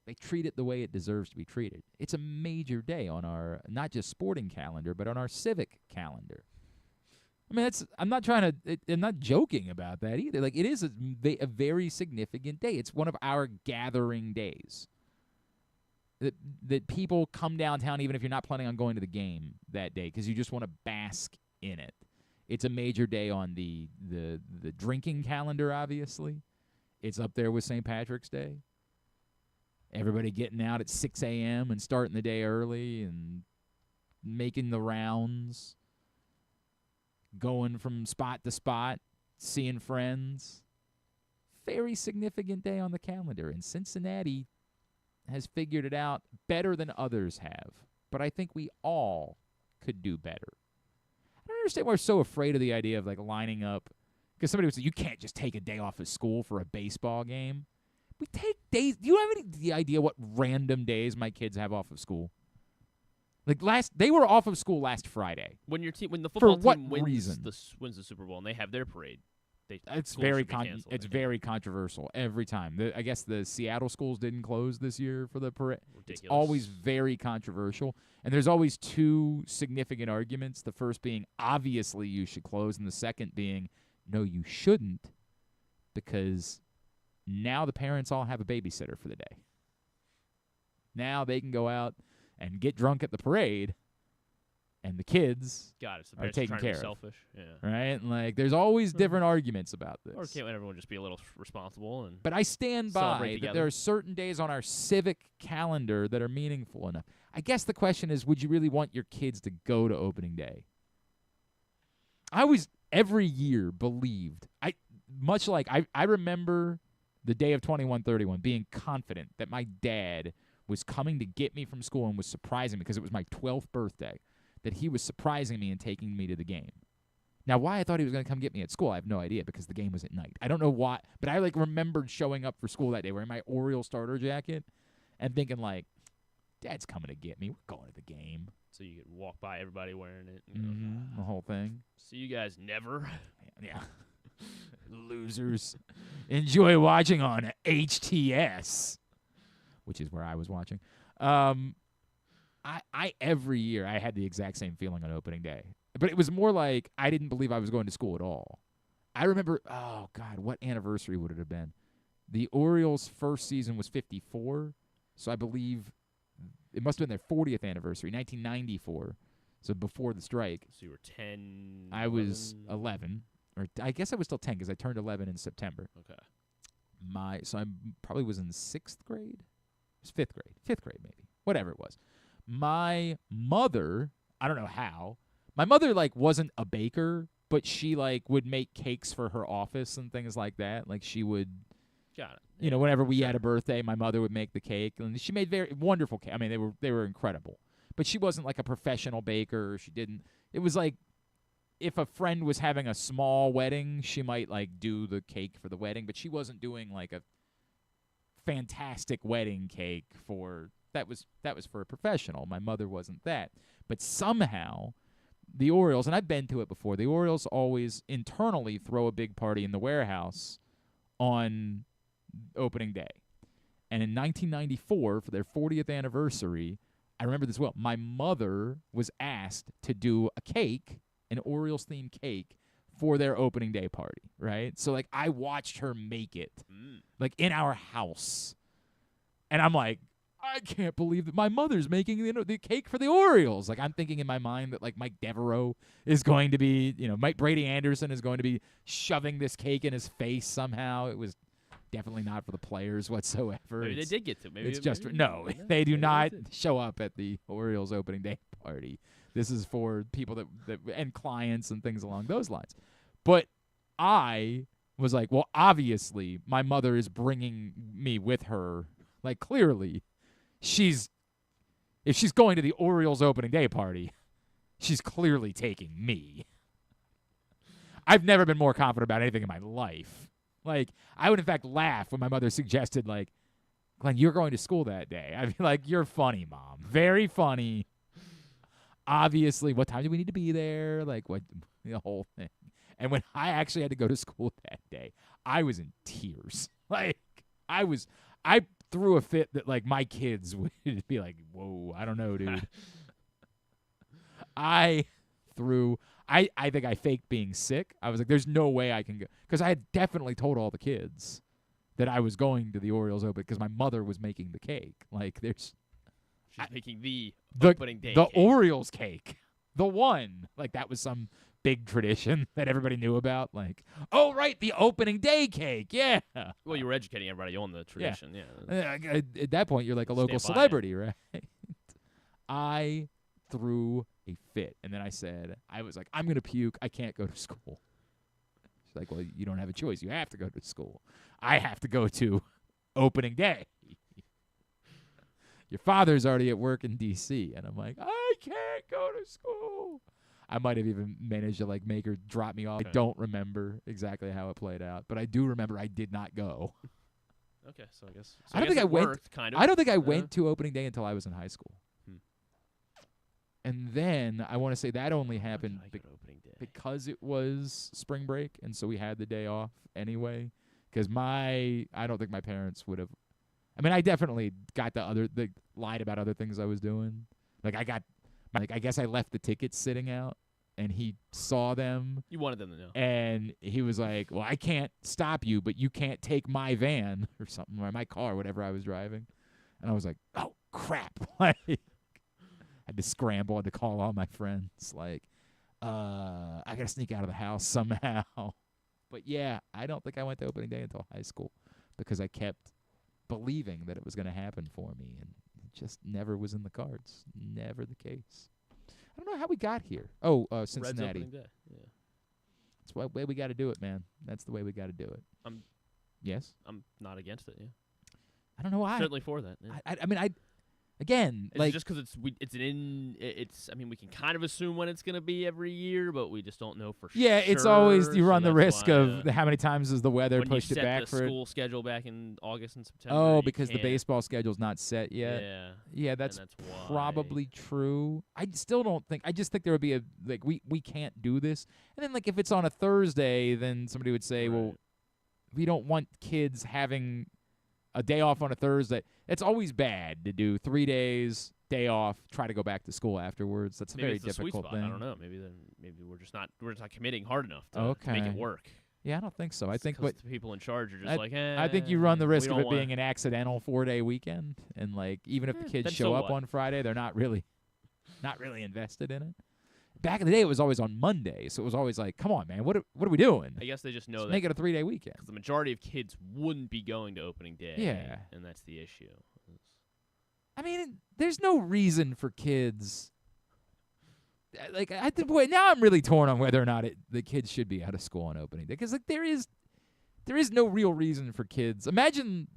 They treat it the way it deserves to be treated. It's a major day on our not just sporting calendar, but on our civic calendar. I mean, I'm not joking about that either. Like, it is a very significant day. It's one of our gathering days. That people come downtown even if you're not planning on going to the game that day because you just want to bask in it. It's a major day on the drinking calendar, obviously. It's up there with St. Patrick's Day. Everybody getting out at 6 a.m. and starting the day early and making the rounds, going from spot to spot, seeing friends. Very significant day on the calendar, and Cincinnati has figured it out better than others have. But I think we all could do better. I don't understand why we're so afraid of the idea of like lining up. Because somebody would say, you can't just take a day off of school for a baseball game. We take days. Do you have any idea what random days my kids have off of school? Like they were off of school last Friday. When your team, when the football team wins reason? wins the Super Bowl and they have their parade, It's very controversial every time. I guess the Seattle schools didn't close this year for the parade. Ridiculous. It's always very controversial, and there's always two significant arguments. The first being obviously you should close, and the second being no, you shouldn't, because now the parents all have a babysitter for the day. Now they can go out and get drunk at the parade, and the kids are taken care of. Selfish, yeah. Right? And like, there's always different arguments about this. Or can't everyone just be a little responsible? But I stand by that there are certain days on our civic calendar that are meaningful enough. I guess the question is, would you really want your kids to go to opening day? I always, every year, believed, I remember the day of 21-31 being confident that my dad was coming to get me from school and was surprising me because it was my 12th birthday, that he was surprising me and taking me to the game. Now, why I thought he was going to come get me at school, I have no idea, because the game was at night. I don't know why, but I remembered showing up for school that day wearing my Orioles starter jacket and thinking Dad's coming to get me. We're going to the game. So you could walk by everybody wearing it. The whole thing. See you guys never. Yeah. Losers. Enjoy watching on HTS, which is where I was watching. I every year I had the exact same feeling on opening day. But it was more like I didn't believe I was going to school at all. I remember, oh, God, what anniversary would it have been? The Orioles' first season was 54, so I believe it must have been their 40th anniversary, 1994, so before the strike. So you were 10? I was 11, or I guess I was still 10 because I turned 11 in September. Okay. So I probably was in 6th grade. It was 5th grade maybe, whatever it was. My mother, I don't know how, my mother wasn't a baker, but she would make cakes for her office and things like that. She would, got it. You know, whenever we had a birthday, my mother would make the cake, and she made very wonderful cake. I mean, they were incredible. But she wasn't a professional baker. She didn't. It was if a friend was having a small wedding, she might do the cake for the wedding, but she wasn't doing a fantastic wedding cake for that was for a professional. My mother wasn't that. But somehow the Orioles, and I've been to it before, the Orioles always internally throw a big party in the warehouse on opening day. And in 1994, for their 40th anniversary, I remember this well, my mother was asked to do a cake, an Orioles-themed cake, for their opening day party, right? So, I watched her make it, in our house. And I'm I can't believe that my mother's making the cake for the Orioles. I'm thinking in my mind that Mike Devereaux is going to be, Brady Anderson is going to be shoving this cake in his face somehow. It was definitely not for the players whatsoever. Maybe they did get to. Maybe it's just no. They do not show up at the Orioles opening day party. This is for people that and clients and things along those lines. But I was well, obviously my mother is bringing me with her. Clearly. If she's going to the Orioles opening day party, she's clearly taking me. I've never been more confident about anything in my life. I would in fact laugh when my mother suggested Glenn, you're going to school that day. I'd be like, you're funny, Mom. Very funny. Obviously, what time do we need to be there? Like, what, the whole thing. And when I actually had to go to school that day, I was in tears. Like, I threw a fit that, like, my kids would be like, whoa, I don't know, dude. I think I faked being sick. I was like, there's no way I can go. Because I had definitely told all the kids that I was going to the Orioles Open because my mother was making the cake. Like, she's making the opening day the cake. Orioles cake. The one. Like, that was some big tradition that everybody knew about. Like, oh, right, the opening day cake. Yeah. Well, you were educating everybody on the tradition. Yeah. At that point, you're like a local celebrity, right? I threw a fit. And then I was like, I'm going to puke. I can't go to school. She's like, well, you don't have a choice. You have to go to school. I have to go to opening day. Your father's already at work in D.C. And I'm like, I can't go to school. I might have even managed to, like, make her drop me off. Okay. I don't remember exactly how it played out, but I do remember I did not go. Okay, so I guess I don't think I went. Kind of. I don't think I went to opening day until I was in high school. And then I want to say that only happened because it was spring break, and so we had the day off anyway. Because I don't think my parents would have. I mean, I definitely got the lied about other things I was doing. Like, I guess I left the tickets sitting out, and he saw them. You wanted them to know. And he was like, well, I can't stop you, but you can't take my van or something, or my car, whatever I was driving. And I was like, oh, crap. Like, I had to scramble, had to call all my friends. Like, I got to sneak out of the house somehow. But, yeah, I don't think I went to opening day until high school because I kept believing that it was going to happen for me, and it just never was in the cards. Never the case. I don't know how we got here. Oh, Cincinnati. Reds opening day. Yeah. That's the way we got to do it, man. That's the way we got to do it. Yes? I'm not against it, yeah. I don't know why. Certainly for that. Yeah. I mean, again, it's like, just because I mean, we can kind of assume when it's going to be every year, but we just don't know for sure. Yeah, it's always, you run the risk of how many times has the weather pushed it back for the school schedule back in August and September. Oh, because the baseball schedule's not set yet. Yeah. Yeah, that's probably true. I still don't think, I just think there would be we can't do this. And then, like, if it's on a Thursday, then somebody would say, well, we don't want kids having a day off on a Thursday. It's always bad to do 3 days, day off, try to go back to school afterwards. That's a very difficult thing. I don't know. Maybe we're just not committing hard enough to make it work. Yeah, I don't think so. I think the people in charge are just I think you run the risk of it being an accidental 4-day weekend, and, like, even if the kids show up on Friday, they're not really invested in it. Back in the day, it was always on Monday, so it was always like, come on, man, what are we doing? I guess they just know that. Make it a 3-day weekend. Because the majority of kids wouldn't be going to opening day. Yeah. And that's the issue. I mean, there's no reason for kids. Like, now I'm really torn on whether or not the kids should be out of school on opening day. Because, like, there is no real reason for kids. Imagine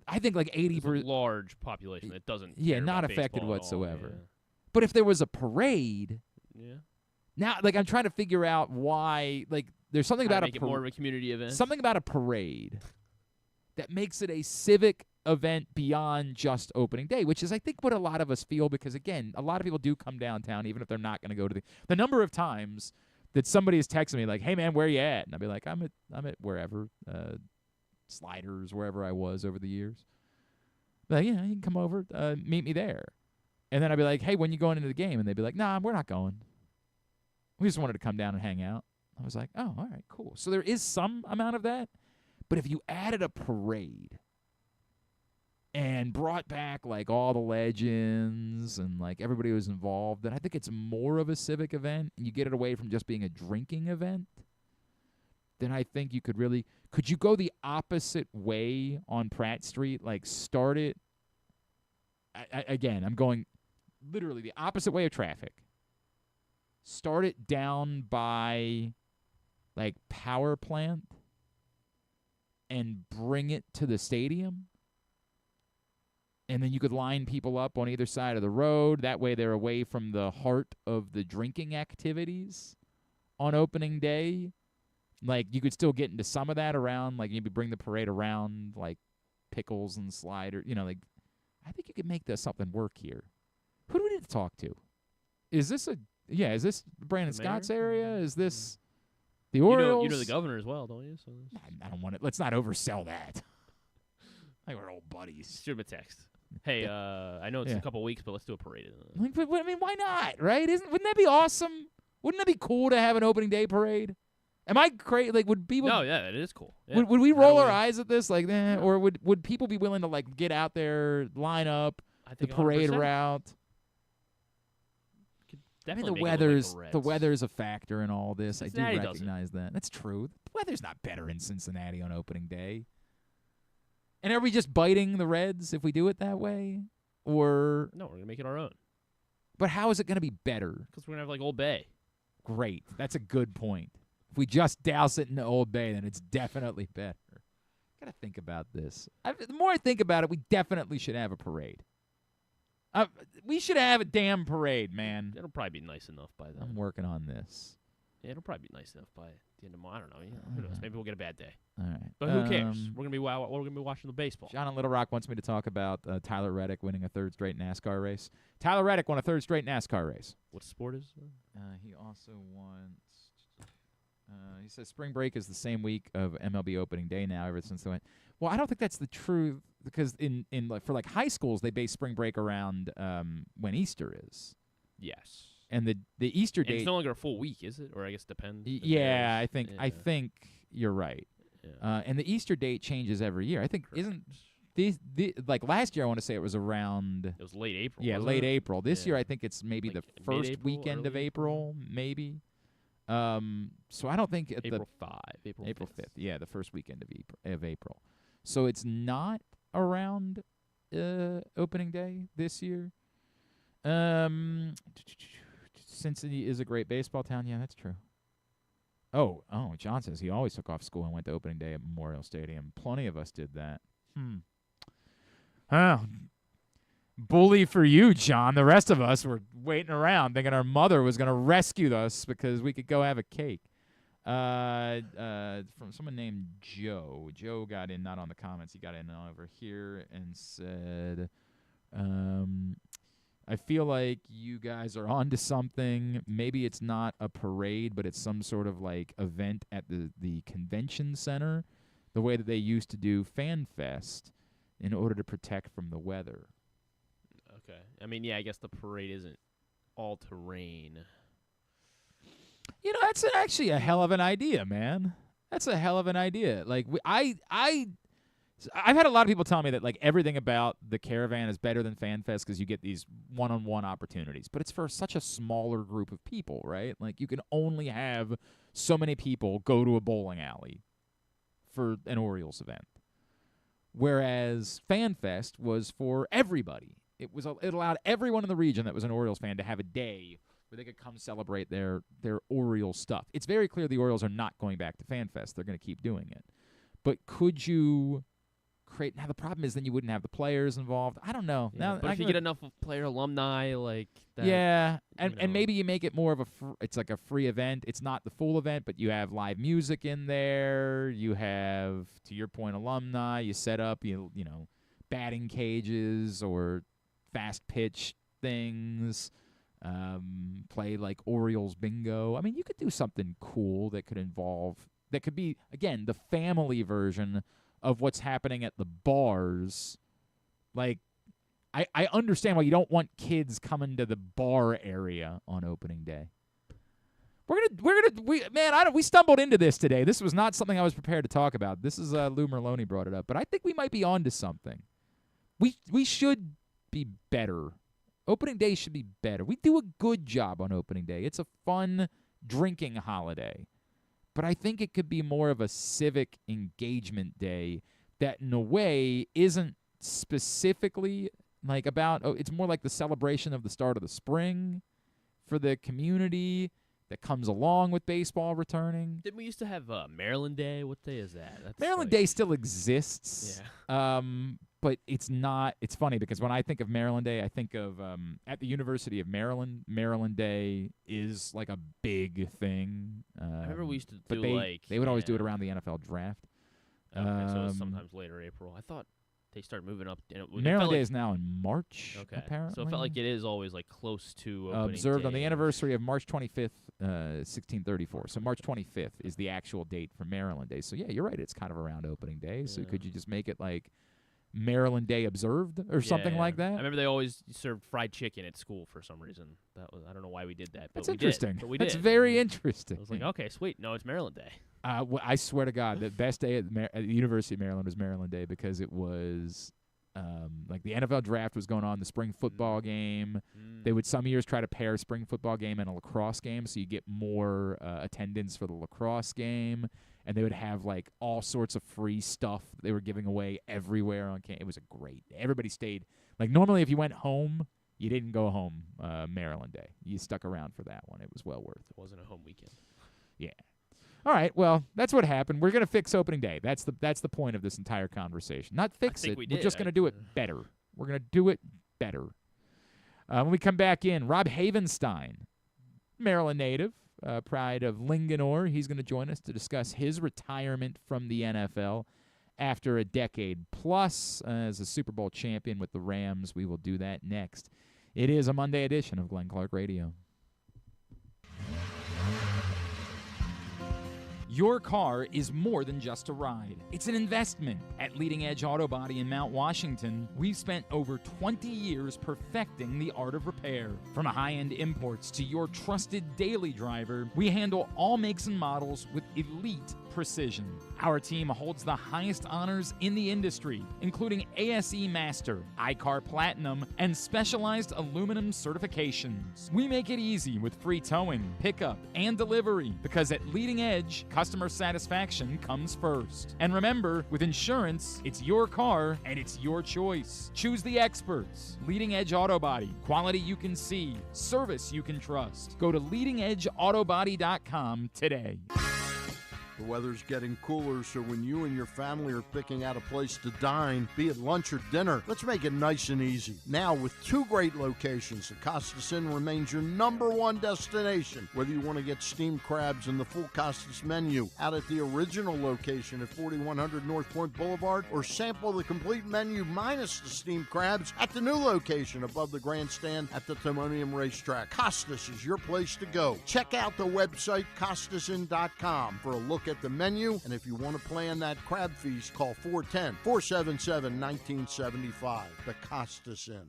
I think, like, 80%. Large population that doesn't. Yeah, not affected whatsoever. Yeah. But if there was a parade, now, like, I'm trying to figure out why, like, there's something about make it more of a community event. Something about a parade that makes it a civic event beyond just opening day, which is, I think, what a lot of us feel, because, again, a lot of people do come downtown even if they're not going to go to the number of times that somebody has texted me like, hey, man, where you at? And I'll be like, I'm at wherever, Sliders, wherever I was over the years. Like, you can come over, meet me there. And then I'd be like, hey, when you going into the game? And they'd be like, nah, we're not going. We just wanted to come down and hang out. I was like, oh, all right, cool. So there is some amount of that. But if you added a parade and brought back, like, all the legends and, like, everybody who was involved, then I think it's more of a civic event, and you get it away from just being a drinking event, then I think you could really – could you go the opposite way on Pratt Street? Like, start it – again, I'm going – literally the opposite way of traffic. Start it down by, like, power plant and bring it to the stadium. And then you could line people up on either side of the road. That way they're away from the heart of the drinking activities on opening day. Like, you could still get into some of that around, like, maybe bring the parade around, like, pickles and slider. Like I think you could make this something work here. Who do we need to talk to? Is this Brandon Scott's area? Is this the Orioles? You know the governor as well, don't you? So I don't want it. Let's not oversell that. Like we're old buddies. shoot him a text. Hey, I know it's a couple weeks, but let's do a parade. I mean, why not? Right? Wouldn't that be awesome? Wouldn't that be cool to have an opening day parade? Am I crazy? Like, would people? No, yeah, it is cool. Yeah. Would we roll our eyes at this, like, or would people be willing to like get out there, line up, the parade 100%. route? I mean, the weather's a factor in all this. Cincinnati I do recognize that. That's true. The weather's not better in Cincinnati on opening day. And are we just biting the Reds if we do it that way? Or no, we're gonna make it our own. But how is it gonna be better? Because we're gonna have like Old Bay. Great. That's a good point. If we just douse it in Old Bay, then it's definitely better. Gotta think about this. The more I think about it, we definitely should have a parade. We should have a damn parade, man. It'll probably be nice enough by then. I'm working on this. Yeah, it'll probably be nice enough by the end of March. I don't know. Who knows? Maybe we'll get a bad day. All right. But who cares? We're gonna be watching the baseball. John in Little Rock wants me to talk about Tyler Reddick winning a third straight NASCAR race. Tyler Reddick won a third straight NASCAR race. What sport is? He also won. He says spring break is the same week of MLB opening day now. Ever since they went. Well, I don't think that's the truth because for high schools they base spring break around when Easter is. Yes. And the Easter date. It's no longer a full week, is it? Or I guess depends. Yeah, I think you're right. Yeah. And the Easter date changes every year. I think isn't like last year I want to say it was around. It was late April. Yeah, late April. This year I think it's maybe like the first weekend of April, maybe. So I don't think April 5th. Yeah, the first weekend of April. So it's not around opening day this year. Cincinnati is a great baseball town. Yeah, that's true. Oh, John says he always took off school and went to opening day at Memorial Stadium. Plenty of us did that. Oh, bully for you, John. The rest of us were waiting around thinking our mother was going to rescue us because we could go have a cake. From someone named Joe. Joe got in, not on the comments. He got in over here and said, I feel like you guys are onto something. Maybe it's not a parade, but it's some sort of like event at the convention center, the way that they used to do Fan Fest in order to protect from the weather. Okay. I mean, yeah, I guess the parade isn't all terrain. You know, that's actually a hell of an idea, man. That's a hell of an idea. Like I've had a lot of people tell me that like everything about the Caravan is better than Fan Fest because you get these one-on-one opportunities, but it's for such a smaller group of people, right? Like you can only have so many people go to a bowling alley for an Orioles event, whereas Fan Fest was for everybody. It allowed everyone in the region that was an Orioles fan to have a day where they could come celebrate their Orioles stuff. It's very clear the Orioles are not going back to Fan Fest. They're going to keep doing it. But could you create... Now, the problem is then you wouldn't have the players involved. I don't know. Yeah, now, but if you get enough player alumni like that... Yeah, and maybe you make it more of it's like a free event. It's not the full event, but you have live music in there. You have, to your point, alumni. You set up, you know, batting cages or fast pitch things. Play like Orioles bingo. I mean, you could do something cool that could be, again, the family version of what's happening at the bars. Like, I understand why you don't want kids coming to the bar area on opening day. We stumbled into this today. This was not something I was prepared to talk about. This is Lou Merloni brought it up, but I think we might be onto something. We should be better. Opening day should be better. We do a good job on opening day. It's a fun drinking holiday. But I think it could be more of a civic engagement day that in a way isn't specifically like about, it's more like the celebration of the start of the spring for the community that comes along with baseball returning. Didn't we used to have Maryland Day? What day is that? Maryland Day still exists. Yeah. But it's not. It's funny because when I think of Maryland Day, I think of at the University of Maryland. Maryland Day is like a big thing. I remember we used to but do they would always do it around the NFL draft. Okay, so it was sometimes later April. I thought they start moving up. Maryland Day is now in March, okay. apparently. So it felt like it is always like close to opening observed day. on the anniversary of March 25th, 1634. So March 25th is the actual date for Maryland Day. So, yeah, you're right. It's kind of around opening day. So could you just make it like Maryland Day observed or something like that? I remember they always served fried chicken at school for some reason. I don't know why we did that, but That's interesting. But we That's did. very interesting. I was like, okay, sweet. No, it's Maryland Day. I swear to God, the best day at the University of Maryland was Maryland Day because it was like the NFL draft was going on, the spring football game. They would some years try to pair a spring football game and a lacrosse game, so you get more attendance for the lacrosse game. And they would have like all sorts of free stuff that they were giving away everywhere on campus. It was a great day. Everybody stayed. Like normally, if you went home, you didn't go home Maryland Day. You stuck around for that one. It was well worth it. It wasn't a home weekend. Yeah. All right. Well, that's what happened. We're gonna fix opening day. That's the point of this entire conversation. Not fix it. We're just gonna do it better. We're gonna do it better. When we come back in, Rob Havenstein, Maryland native. Pride of Linganore. He's going to join us to discuss his retirement from the NFL after a decade plus as a Super Bowl champion with the Rams. We will do that next. It is a Monday edition of Glenn Clark Radio. Your car is more than just a ride. It's an investment. At Leading Edge Auto Body in Mount Washington, we've spent over 20 years perfecting the art of repair. From high-end imports to your trusted daily driver, we handle all makes and models with elite precision. Our team holds the highest honors in the industry, including ASE Master, iCar Platinum, and specialized aluminum certifications. We make it easy with free towing, pickup, and delivery because at Leading Edge, customer satisfaction comes first. And remember, with insurance, it's your car and it's your choice. Choose the experts. Leading Edge Auto Body. Quality you can see. Service you can trust. Go to leadingedgeautobody.com today. The weather's getting cooler, so when you and your family are picking out a place to dine, be it lunch or dinner, let's make it nice and easy. Now, with 2 great locations, the Costas Inn remains your #1 destination. Whether you want to get steamed crabs and the full Costas menu out at the original location at 4100 North Point Boulevard, or sample the complete menu minus the steamed crabs at the new location above the grandstand at the Timonium Racetrack. Costas is your place to go. Check out the website, CostasInn.com, for a look at the menu, and if you want to plan that crab feast, call 410-477-1975. The Costas Inn.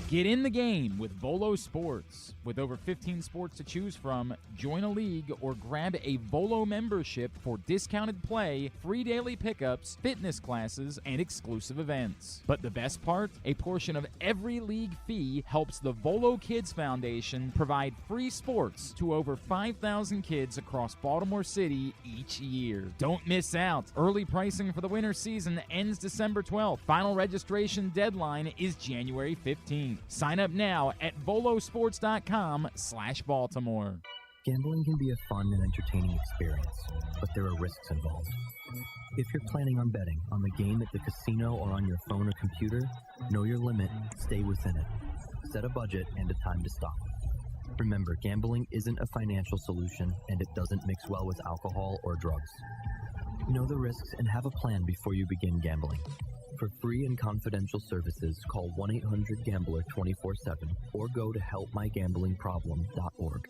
Get in the game with Volo Sports. With over 15 sports to choose from, join a league or grab a Volo membership for discounted play, free daily pickups, fitness classes, and exclusive events. But the best part? A portion of every league fee helps the Volo Kids Foundation provide free sports to over 5,000 kids across Baltimore City each year. Don't miss out. Early pricing for the winter season ends December 12th. Final registration deadline is January 15th. Sign up now at volosports.com/Baltimore. Gambling can be a fun and entertaining experience, but there are risks involved. If you're planning on betting on the game at the casino or on your phone or computer, know your limit, stay within it. Set a budget and a time to stop. Remember, gambling isn't a financial solution, and it doesn't mix well with alcohol or drugs. Know the risks and have a plan before you begin gambling. For free and confidential services, call 1-800-GAMBLER 24/7 or go to helpmygamblingproblem.org.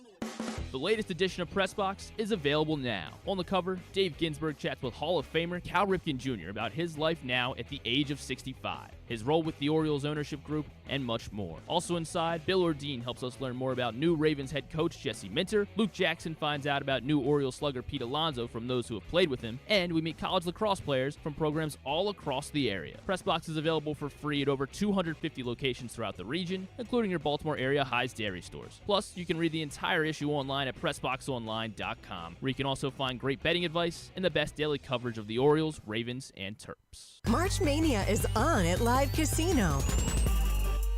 The latest edition of Pressbox is available now. On the cover, Dave Ginsburg chats with Hall of Famer Cal Ripken Jr. about his life now at the age of 65, his role with the Orioles ownership group, and much more. Also inside, Bill Ordine helps us learn more about new Ravens head coach Jesse Minter. Luke Jackson finds out about new Orioles slugger Pete Alonso from those who have played with him, and we meet college lacrosse players from programs all across the area. Pressbox is available for free at over 250 locations throughout the region, including your Baltimore area High's Dairy stores. Plus, you can read the entire issue online at PressBoxOnline.com, where you can also find great betting advice and the best daily coverage of the Orioles, Ravens, and Terps. March Mania is on at Live Casino.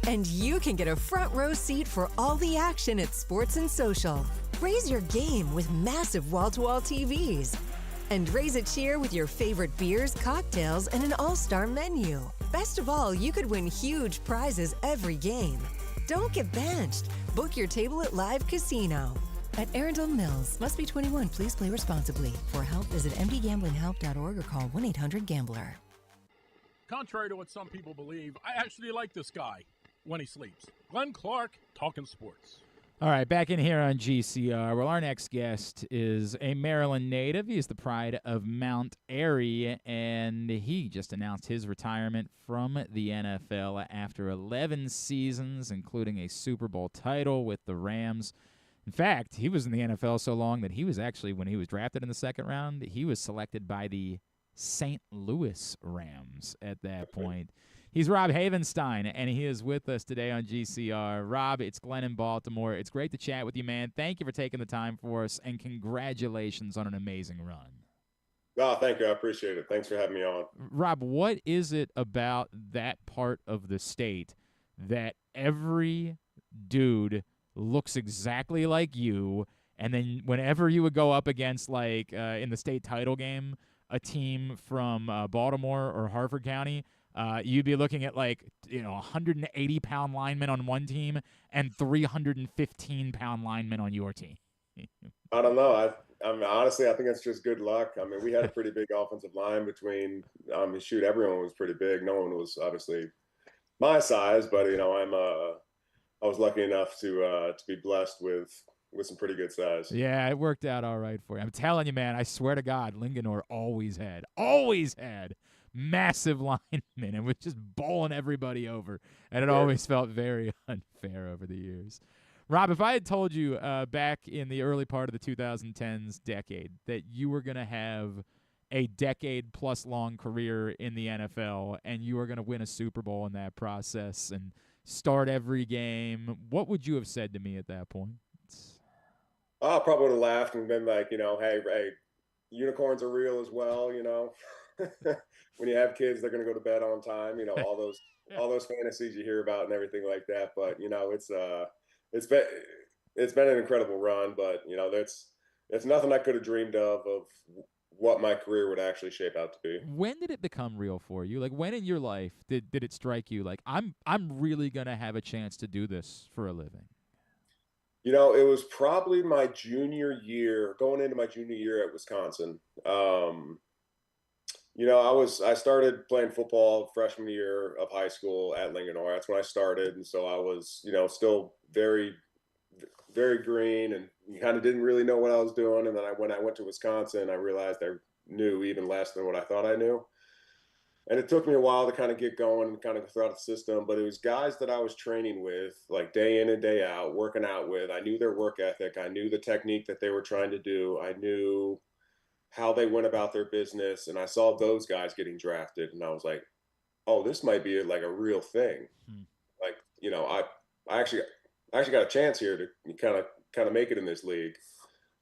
And you can get a front row seat for all the action at Sports and Social. Raise your game with massive wall-to-wall TVs. And raise a cheer with your favorite beers, cocktails, and an all-star menu. Best of all, you could win huge prizes every game. Don't get benched. Book your table at Live Casino. At Arundel Mills. Must be 21. Please play responsibly. For help, visit mdgamblinghelp.org or call 1-800-GAMBLER. Contrary to what some people believe, I actually like this guy when he sleeps. Glenn Clark, talking sports. All right, back in here on GCR. Well, our next guest is a Maryland native. He is the pride of Mount Airy, and he just announced his retirement from the NFL after 11 seasons, including a Super Bowl title with the Rams. In fact, he was in the NFL so long that he was actually, when he was drafted in the second round, he was selected by the St. Louis Rams at that point. He's Rob Havenstein, and he is with us today on GCR. Rob, it's Glenn in Baltimore. It's great to chat with you, man. Thank you for taking the time for us, and congratulations on an amazing run. Oh, thank you. I appreciate it. Thanks for having me on. Rob, what is it about that part of the state that every dude looks exactly like you, and then whenever you would go up against, like, in the state title game, a team from Baltimore or Harford County, you'd be looking at, like, 180-pound linemen on one team and 315-pound linemen on your team. I don't know. I mean, honestly, I think it's just good luck. I mean, we had a pretty big offensive line between. Everyone was pretty big. No one was obviously my size, but I was lucky enough to be blessed with some pretty good size. Yeah, it worked out all right for you. I'm telling you, man, I swear to God, Linganore always had massive linemen and was just bowling everybody over. And it always felt very unfair over the years. Rob, if I had told you back in the early part of the 2010s decade that you were going to have a decade-plus long career in the NFL and you were going to win a Super Bowl in that process and start every game, what would you have said to me at that point? I probably would have laughed and been like, hey, unicorns are real as well, When you have kids, they're going to go to bed on time, all those fantasies you hear about and everything like that. But, it's been an incredible run, but, it's nothing I could have dreamed of what my career would actually shape out to be. When did it become real for you? Like, when in your life did it strike you like, I'm really going to have a chance to do this for a living? It was probably my junior year, going into my junior year at Wisconsin. I started playing football freshman year of high school at Linganore. That's when I started. And so I was, still very, very green and kind of didn't really know what I was doing. And then when I went to Wisconsin, I realized I knew even less than what I thought I knew. And it took me a while to kind of get going and kind of go throughout the system, but it was guys that I was training with, like day in and day out, working out with. I knew their work ethic. I knew the technique that they were trying to do. I knew how they went about their business. And I saw those guys getting drafted. And I was like, oh, this might be like a real thing. Like, I actually got a chance here to kind of make it in this league,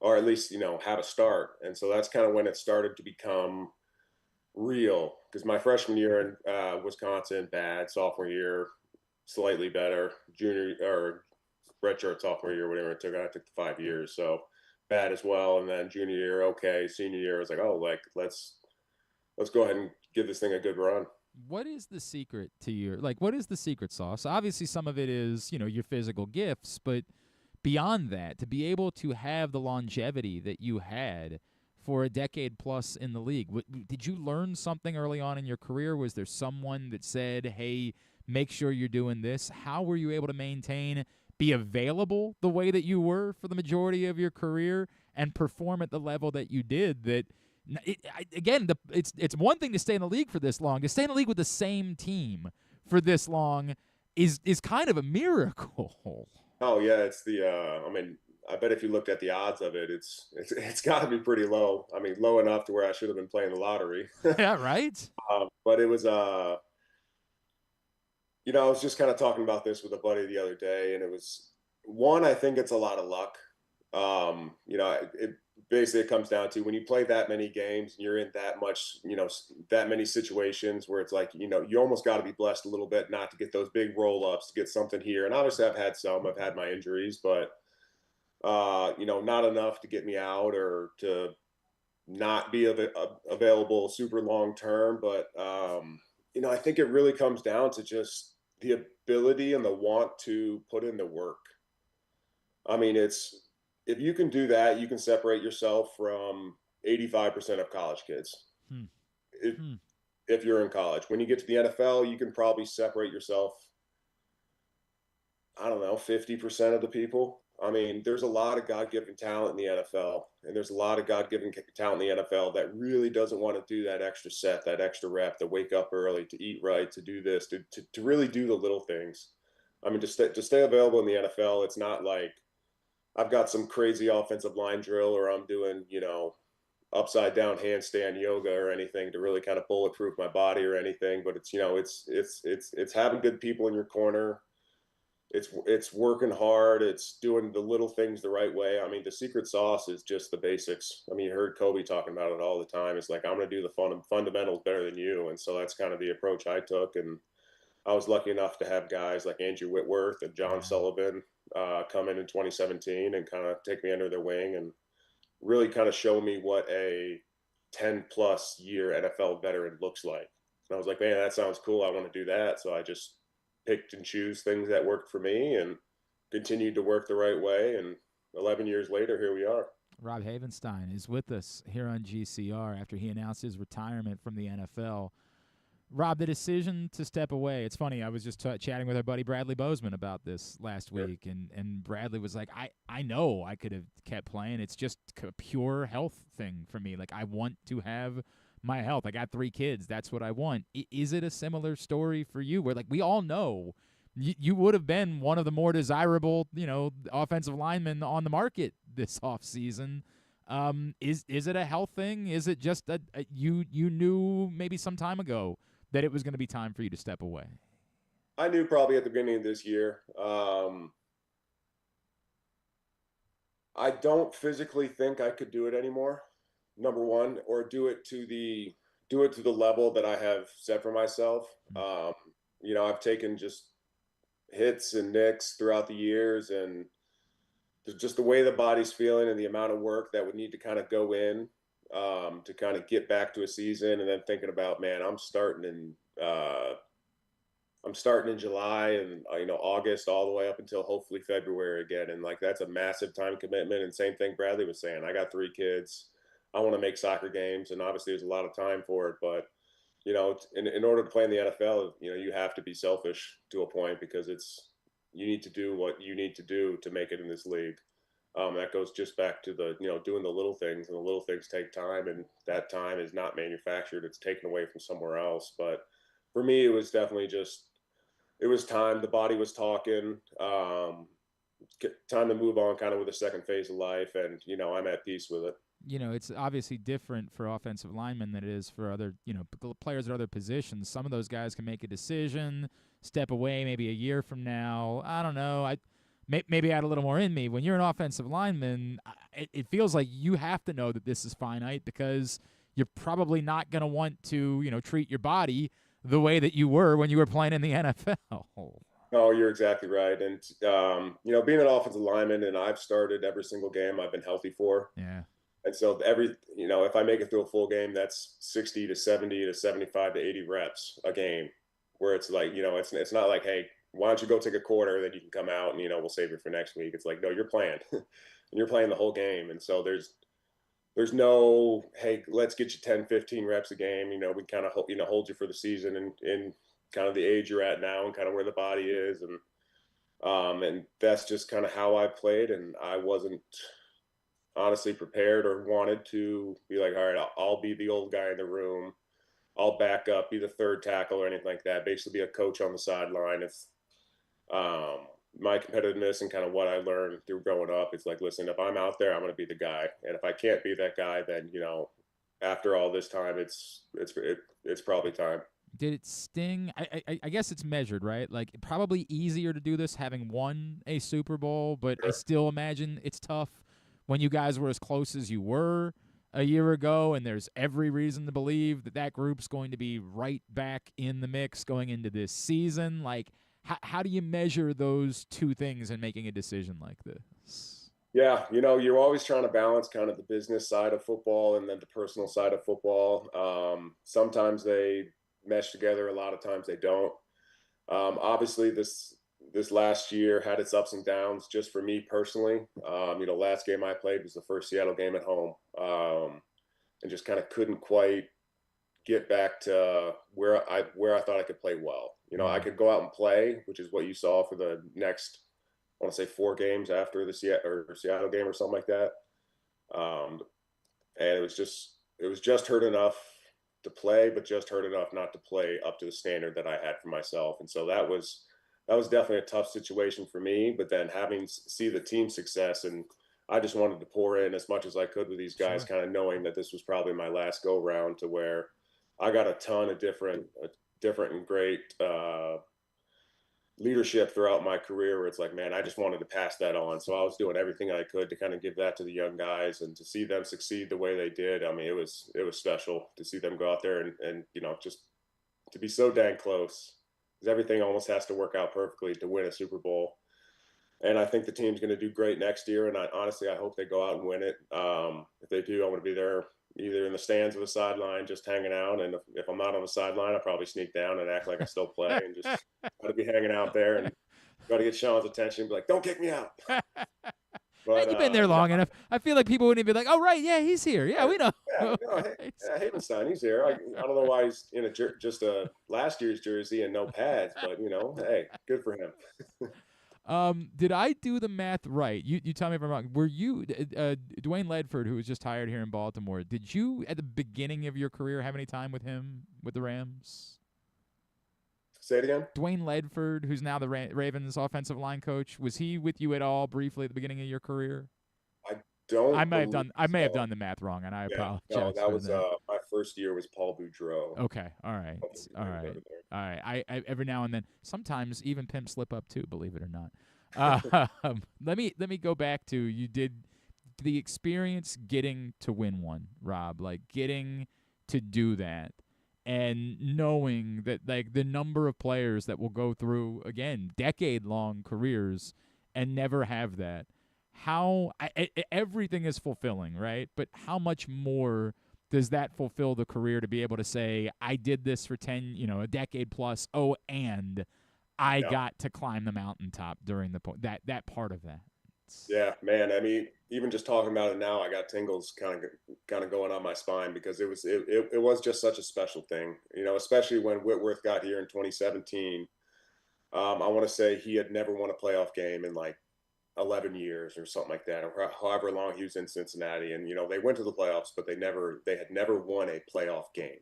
or at least, have a start. And so that's kind of when it started to become real, because my freshman year in Wisconsin, bad. Sophomore year, slightly better. Junior or redshirt sophomore year, whatever it took. I took the 5 years, so bad as well. And then junior year, okay. Senior year, I was like, oh, let's go ahead and give this thing a good run. What is the secret to what is the secret sauce? Obviously, some of it is, your physical gifts, but beyond that, to be able to have the longevity that you had for a decade plus in the league, did you learn something early on in your career? Was there someone that said, hey, make sure you're doing this? How were you able to be available the way that you were for the majority of your career and perform at the level that you did? It's one thing to stay in the league for this long. To stay in the league with the same team for this long is kind of a miracle. Oh yeah, it's I bet if you looked at the odds of it, it's got to be pretty low. I mean, low enough to where I should have been playing the lottery. Yeah, right. But it was, I was just kind of talking about this with a buddy the other day, and it was I think it's a lot of luck. It basically comes down to when you play that many games and you're in that much, that many situations where it's like, you almost got to be blessed a little bit not to get those big roll-ups, to get something here. And obviously I've had my injuries, but not enough to get me out or to not be available super long term. But, I think it really comes down to just the ability and the want to put in the work. I mean, if you can do that, you can separate yourself from 85% of college kids. if you're in college. When you get to the NFL, you can probably separate yourself, I don't know, 50% of the people. I mean, there's a lot of God-given talent in the NFL, and there's a lot of God-given talent in the NFL that really doesn't want to do that extra set, that extra rep, to wake up early, to eat right, to do this, to really do the little things. I mean, to stay available in the NFL, it's not like I've got some crazy offensive line drill or I'm doing, upside down handstand yoga or anything to really kind of bulletproof my body or anything. But it's, it's having good people in your corner. It's working hard. It's doing the little things the right way. I mean, the secret sauce is just the basics. I mean, you heard Kobe talking about it all the time. It's like, I'm going to do the fundamentals better than you. And so that's kind of the approach I took. And I was lucky enough to have guys like Andrew Whitworth and John Sullivan come in 2017 and kind of take me under their wing and really kind of show me what a 10-plus year NFL veteran looks like. And I was like, man, that sounds cool. I want to do that. So I just picked and choose things that worked for me and continued to work the right way. And 11 years later, here we are. Rob Havenstein is with us here on GCR after he announced his retirement from the NFL. Rob, the decision to step away, it's funny, I was just chatting with our buddy Bradley Bozeman about this last week, and Bradley was like, I know I could have kept playing. It's just a pure health thing for me. Like, I want to have my health. I got 3 kids. That's what I want. Is it a similar story for you where, like, we all know you would have been one of the more desirable, offensive linemen on the market this offseason? Is it a health thing? Is it just that you knew maybe some time ago that it was going to be time for you to step away? I knew probably at the beginning of this year. I don't physically think I could do it anymore, number one, or do it to the level that I have set for myself. I've taken just hits and nicks throughout the years, and just the way the body's feeling and the amount of work that would need to kind of go in to kind of get back to a season, and then thinking about, man, I'm starting in July and August all the way up until hopefully February again, and like that's a massive time commitment. And same thing Bradley was saying, I got 3 kids. I want to make soccer games, and obviously there's a lot of time for it, but in order to play in the NFL, you have to be selfish to a point, because you need to do what you need to do to make it in this league. That goes just back to the, doing the little things, and the little things take time, and that time is not manufactured. It's taken away from somewhere else. But for me, it was definitely it was time. The body was talking, time to move on kind of with the second phase of life. And, I'm at peace with it. It's obviously different for offensive linemen than it is for other, players at other positions. Some of those guys can make a decision, step away maybe a year from now. I don't know. Maybe I had a little more in me. When you're an offensive lineman, it feels like you have to know that this is finite, because you're probably not going to want to, treat your body the way that you were when you were playing in the NFL. Oh, you're exactly right. And, being an offensive lineman, and I've started every single game I've been healthy for. Yeah. And so if I make it through a full game, that's 60 to 70 to 75 to 80 reps a game, where it's like, it's not like, hey, why don't you go take a quarter, then you can come out and, we'll save it for next week. It's like, no, you're playing and you're playing the whole game. And so there's no, hey, let's get you 10, 15 reps a game. We kind of, hold you for the season and kind of the age you're at now and kind of where the body is. And that's just kind of how I played. And I wasn't honestly prepared or wanted to be like, all right, I'll be the old guy in the room. I'll back up, be the third tackle or anything like that. Basically be a coach on the sideline. If my competitiveness and kind of what I learned through growing up, it's like, listen, if I'm out there, I'm going to be the guy. And if I can't be that guy, then, after all this time, it's probably time. Did it sting? I guess it's measured, right? Like, probably easier to do this having won a Super Bowl, but I still imagine it's tough when you guys were as close as you were a year ago, and there's every reason to believe that group's going to be right back in the mix going into this season. Like, how do you measure those two things in making a decision like this? Yeah, you're always trying to balance kind of the business side of football and then the personal side of football. Sometimes they mesh together. A lot of times they don't. Obviously, this last year had its ups and downs just for me personally. Last game I played was the first Seattle game at home, and just kind of couldn't quite get back to where I thought I could play well. You know, I could go out and play, which is what you saw for the next, I want to say 4 games after the Seattle game or something like that. And it was just hurt enough to play, but just hurt enough not to play up to the standard that I had for myself. And so that was definitely a tough situation for me. But then see the team success, and I just wanted to pour in as much as I could with these guys, kind of knowing that this was probably my last go round, to where I got a ton of different and great leadership throughout my career, where it's like, man, I just wanted to pass that on. So I was doing everything I could to kind of give that to the young guys, and to see them succeed the way they did. I mean, it was special to see them go out there and you know, just to be so dang close, because everything almost has to work out perfectly to win a Super Bowl. And I think the team's going to do great next year. And honestly, I hope they go out and win it. If they do, I'm going to be there either in the stands or the sideline, just hanging out. And if I'm not on the sideline, I'll probably sneak down and act like I still play, and just try to be hanging out there and try to get Sean's attention. Be like, don't kick me out. But you've been there long enough. I feel like people wouldn't be like, oh, right, yeah, he's here. Yeah, we know. Havenstein, he's here. I don't know why he's in just a last year's jersey and no pads, but, you know, hey, good for him. Did I do the math right? You tell me if I'm wrong. Were you Dwayne Ledford, who was just hired here in Baltimore? Did you, at the beginning of your career, have any time with him with the Rams? Say it again. Dwayne Ledford, who's now the Ravens offensive line coach, was he with you at all briefly at the beginning of your career? I may have done the math wrong, and I apologize. No, that was my first year was Paul Boudreau. Okay, all right. I every now and then, sometimes even pimps slip up too, believe it or not. Let me go back to, you did the experience getting to win one, Rob, like getting to do that, and knowing that, like, the number of players that will go through, again, decade-long careers and never have that. Everything is fulfilling, right? But how much more does that fulfill the career, to be able to say, I did this for a decade plus. Oh, and I got to climb the mountaintop during that part of that. Yeah, man. I mean, even just talking about it now, I got tingles kind of going on my spine, because it was just such a special thing, you know, especially when Whitworth got here in 2017. I want to say he had never won a playoff game in like 11 years or something like that, or however long he was in Cincinnati. And, you know, they went to the playoffs, but they had never won a playoff game.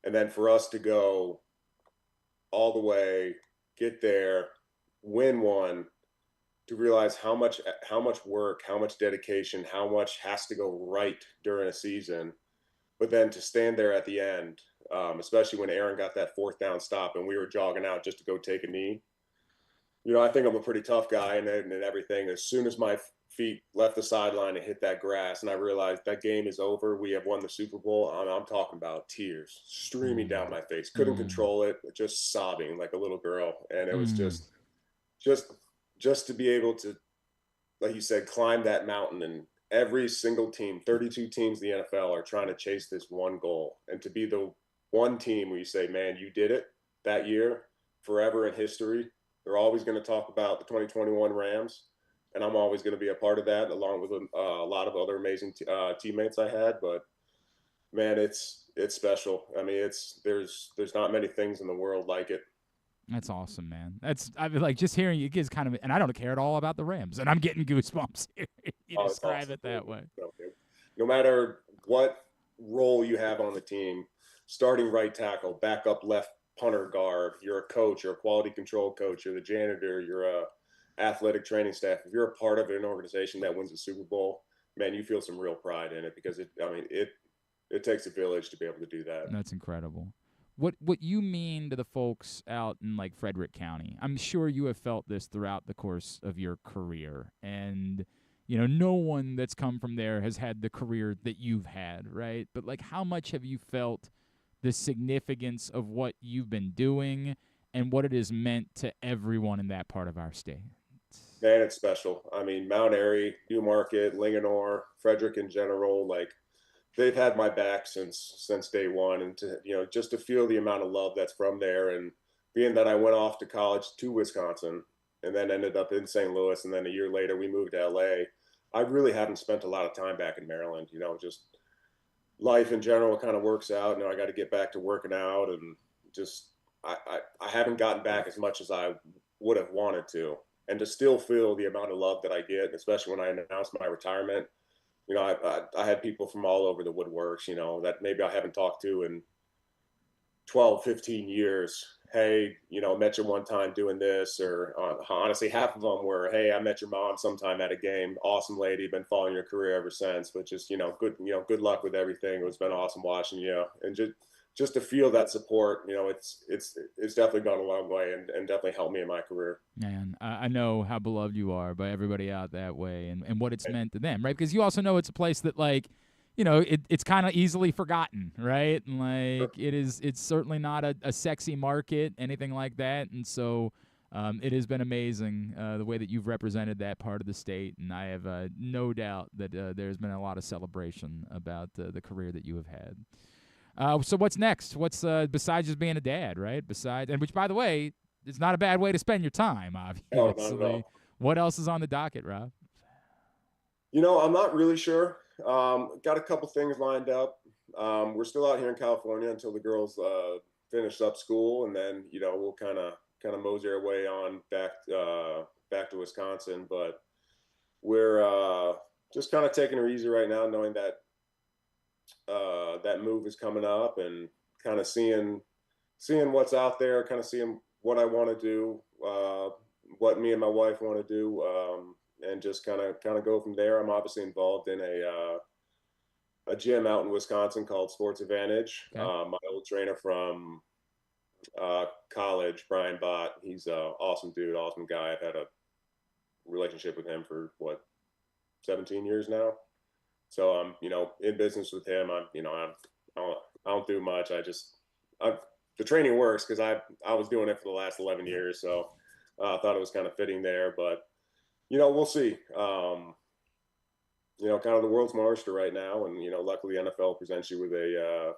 And then for us to go all the way, get there, win one, to realize how much work, how much dedication, how much has to go right during a season, but then to stand there at the end, especially when Aaron got that 4th down stop and we were jogging out just to go take a knee. You know, I think I'm a pretty tough guy and everything. As soon as my feet left the sideline and hit that grass, and I realized that game is over, we have won the Super Bowl, I'm talking about tears streaming down my face. Couldn't control it, just sobbing like a little girl. And it was just to be able to, like you said, climb that mountain. And every single team, 32 teams in the NFL, are trying to chase this one goal. And to be the one team where you say, man, you did it that year, forever in history. They're always going to talk about the 2021 Rams, and I'm always going to be a part of that, along with a lot of other amazing teammates I had. But man, it's special. I mean, there's not many things in the world like it. That's awesome, man. I mean, like, just hearing you gives kind of, and I don't care at all about the Rams, and I'm getting goosebumps here. You describe awesome. It that way. No matter what role you have on the team, starting right tackle, backup left punter guard, you're a coach, you're a quality control coach, you're the janitor, you're a athletic training staff. If you're a part of an organization that wins the Super Bowl, man, you feel some real pride in it, because it takes a village to be able to do that. That's incredible. What you mean to the folks out in, like, Frederick County, I'm sure you have felt this throughout the course of your career, and, you know, no one that's come from there has had the career that you've had, right? But, like, how much have you felt the significance of what you've been doing and what it has meant to everyone in that part of our state? Man, it's special. I mean, Mount Airy, Newmarket, Linganore, Frederick in general, like, they've had my back since day one. And just to feel the amount of love that's from there, and being that I went off to college to Wisconsin and then ended up in St. Louis, and then a year later we moved to LA. I really haven't spent a lot of time back in Maryland, you know, just life in general kind of works out. Now I got to get back to working out, and just I haven't gotten back as much as I would have wanted to, and to still feel the amount of love that I get, especially when I announced my retirement. You know, I had people from all over the woodworks, you know, that maybe I haven't talked to in 12, 15 years. Hey, you know, met you one time doing this, or honestly, half of them were, hey, I met your mom sometime at a game. Awesome lady, been following your career ever since. But just, good luck with everything. It's been awesome watching you, and just to feel that support, it's definitely gone a long way, and definitely helped me in my career. Man, I know how beloved you are by everybody out that way, and what it's meant to them, right? Because you also know it's a place that, like, it's kind of easily forgotten, right? And like it's certainly not a sexy market, anything like that. And so it has been amazing the way that you've represented that part of the state, and I have no doubt that there's been a lot of celebration about the career that you have had. So what's next? What's besides just being a dad, right? Which, by the way, it's not a bad way to spend your time, obviously. No, not at all. What else is on the docket, Rob? I'm not really sure. Got a couple things lined up. We're still out here in California until the girls finish up school, and then we'll kind of mosey our way on back to Wisconsin. But we're just kind of taking it easy right now, knowing that that move is coming up, and kind of seeing what's out there, kind of seeing what I want to do, what me and my wife want to do. And just kind of go from there. I'm obviously involved in a gym out in Wisconsin called Sports Advantage. Okay. My old trainer from college, Brian Bott, he's an awesome dude, awesome guy. I've had a relationship with him for 17 years now. So I'm in business with him. I don't do much. The training works because I was doing it for the last 11 years. So I thought it was kind of fitting there, but we'll see. Kind of the world's my oyster right now, and luckily NFL presents you with a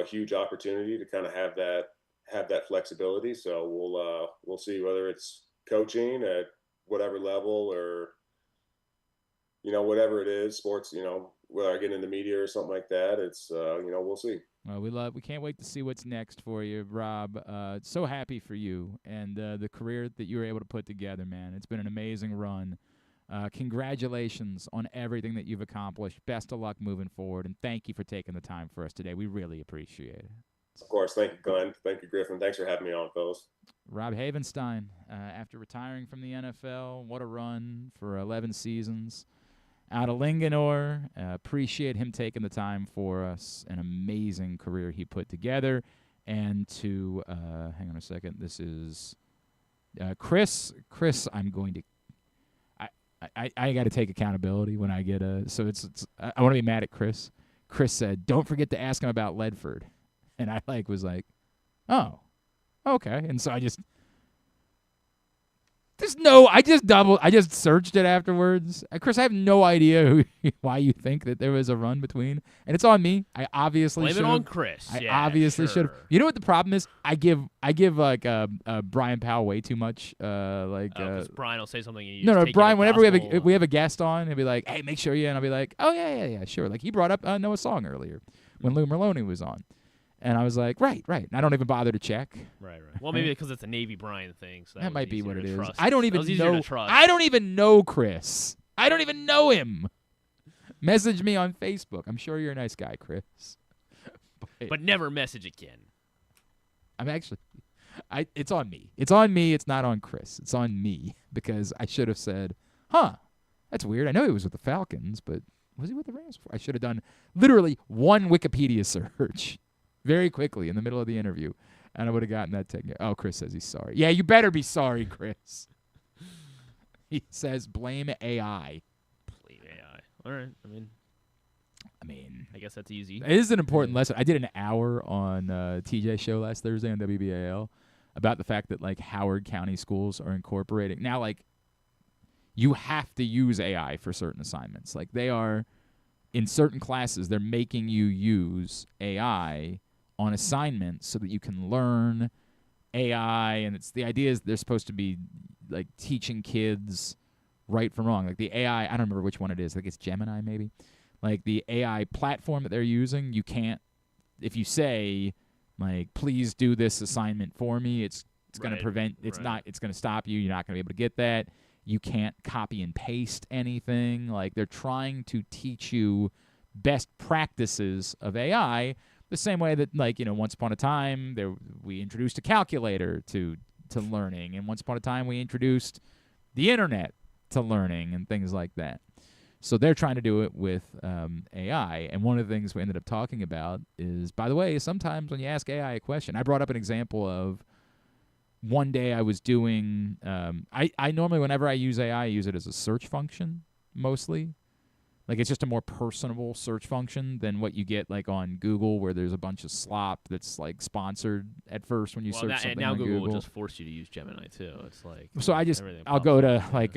huge opportunity to kind of have that flexibility. So we'll see whether it's coaching at whatever level, or whatever it is, sports. Whether I get into media or something like that. It's we'll see. Well, we can't wait to see what's next for you, Rob. So happy for you and the career that you were able to put together, man. It's been an amazing run. Congratulations on everything that you've accomplished. Best of luck moving forward, and thank you for taking the time for us today. We really appreciate it. Of course. Thank you, Glenn. Thank you, Griffin. Thanks for having me on, fellas. Rob Havenstein, after retiring from the NFL, what a run for 11 seasons. Out of Linganore, appreciate him taking the time for us. An amazing career he put together. And to, hang on a second, this is Chris. Chris, I'm going to, I got to take accountability when I get so I want to be mad at Chris. Chris said, don't forget to ask him about Ledford. And I was like, oh, okay. And so I just searched it afterwards. Chris, I have no idea why you think that there was a run between, and it's on me. I obviously blame it on Chris. I obviously should. You know what the problem is? I give like Brian Powell way too much. Because Brian will say something. And you no, take Brian. it Whenever we have a guest on, he'll be like, "Hey, make sure you," and I'll be like, "Oh yeah, sure." Like he brought up Noah Song earlier when Lou Merloni was on. And I was like, right. And I don't even bother to check. Right. Well, maybe because it's a Navy Brian thing. So that might be what it is. Trust. I don't even know Chris. I don't even know him. Message me on Facebook. I'm sure you're a nice guy, Chris. But never message again. I'm actually, it's on me. It's on me. It's not on Chris. It's on me because I should have said, that's weird. I know he was with the Falcons, but was he with the Rams? I should have done literally one Wikipedia search. Very quickly in the middle of the interview, and I would have gotten that technique. Oh, Chris says he's sorry. Yeah, you better be sorry, Chris. He says blame AI. Blame AI. All right. I mean, I guess that's easy. It is an important lesson. I did an hour on TJ's show last Thursday on WBAL about the fact that Howard County schools are incorporating now. You have to use AI for certain assignments. They are in certain classes. They're making you use AI on assignments so that you can learn AI, and the idea is they're supposed to be teaching kids right from wrong. The AI, I don't remember which one it is. It's Gemini maybe. Like the AI platform that they're using, you can't, if you say, like, please do this assignment for me, it's going to prevent, it's going to stop you. You're not going to be able to get that. You can't copy and paste anything. Like, they're trying to teach you best practices of AI the same way that, like, once upon a time we introduced a calculator to learning, and once upon a time we introduced the internet to learning and things like that. So they're trying to do it with AI. And one of the things we ended up talking about is, by the way, sometimes when you ask AI a question, I brought up an example of one day I was doing, I normally, whenever I use AI, I use it as a search function mostly. Like, it's just a more personable search function than what you get, like, on Google, where there's a bunch of slop that's, like, sponsored at first when you search something on Google. Now Google will just force you to use Gemini, too. It's like... So I'll go to, like,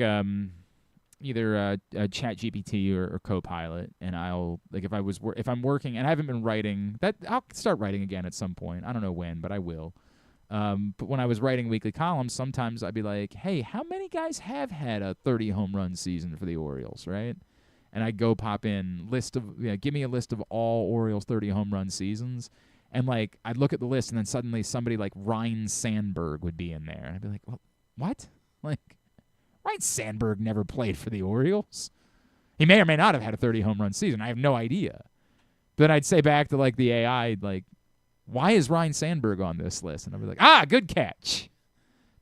either ChatGPT or Copilot, and I'll, like, if I'm working, and I haven't been writing, I'll start writing again at some point. I don't know when, but I will. But when I was writing weekly columns, sometimes I'd be like, hey, how many guys have had a 30 home run season for the Orioles, right? And I'd go pop in give me a list of all Orioles 30 home run seasons. And, like, I'd look at the list, and then suddenly somebody like Ryne Sandberg would be in there. And I'd be like, well, what? Like, Ryne Sandberg never played for the Orioles. He may or may not have had a 30 home run season. I have no idea. But I'd say back to, like, the AI, like, why is Ryne Sandberg on this list? And I'd be like, good catch.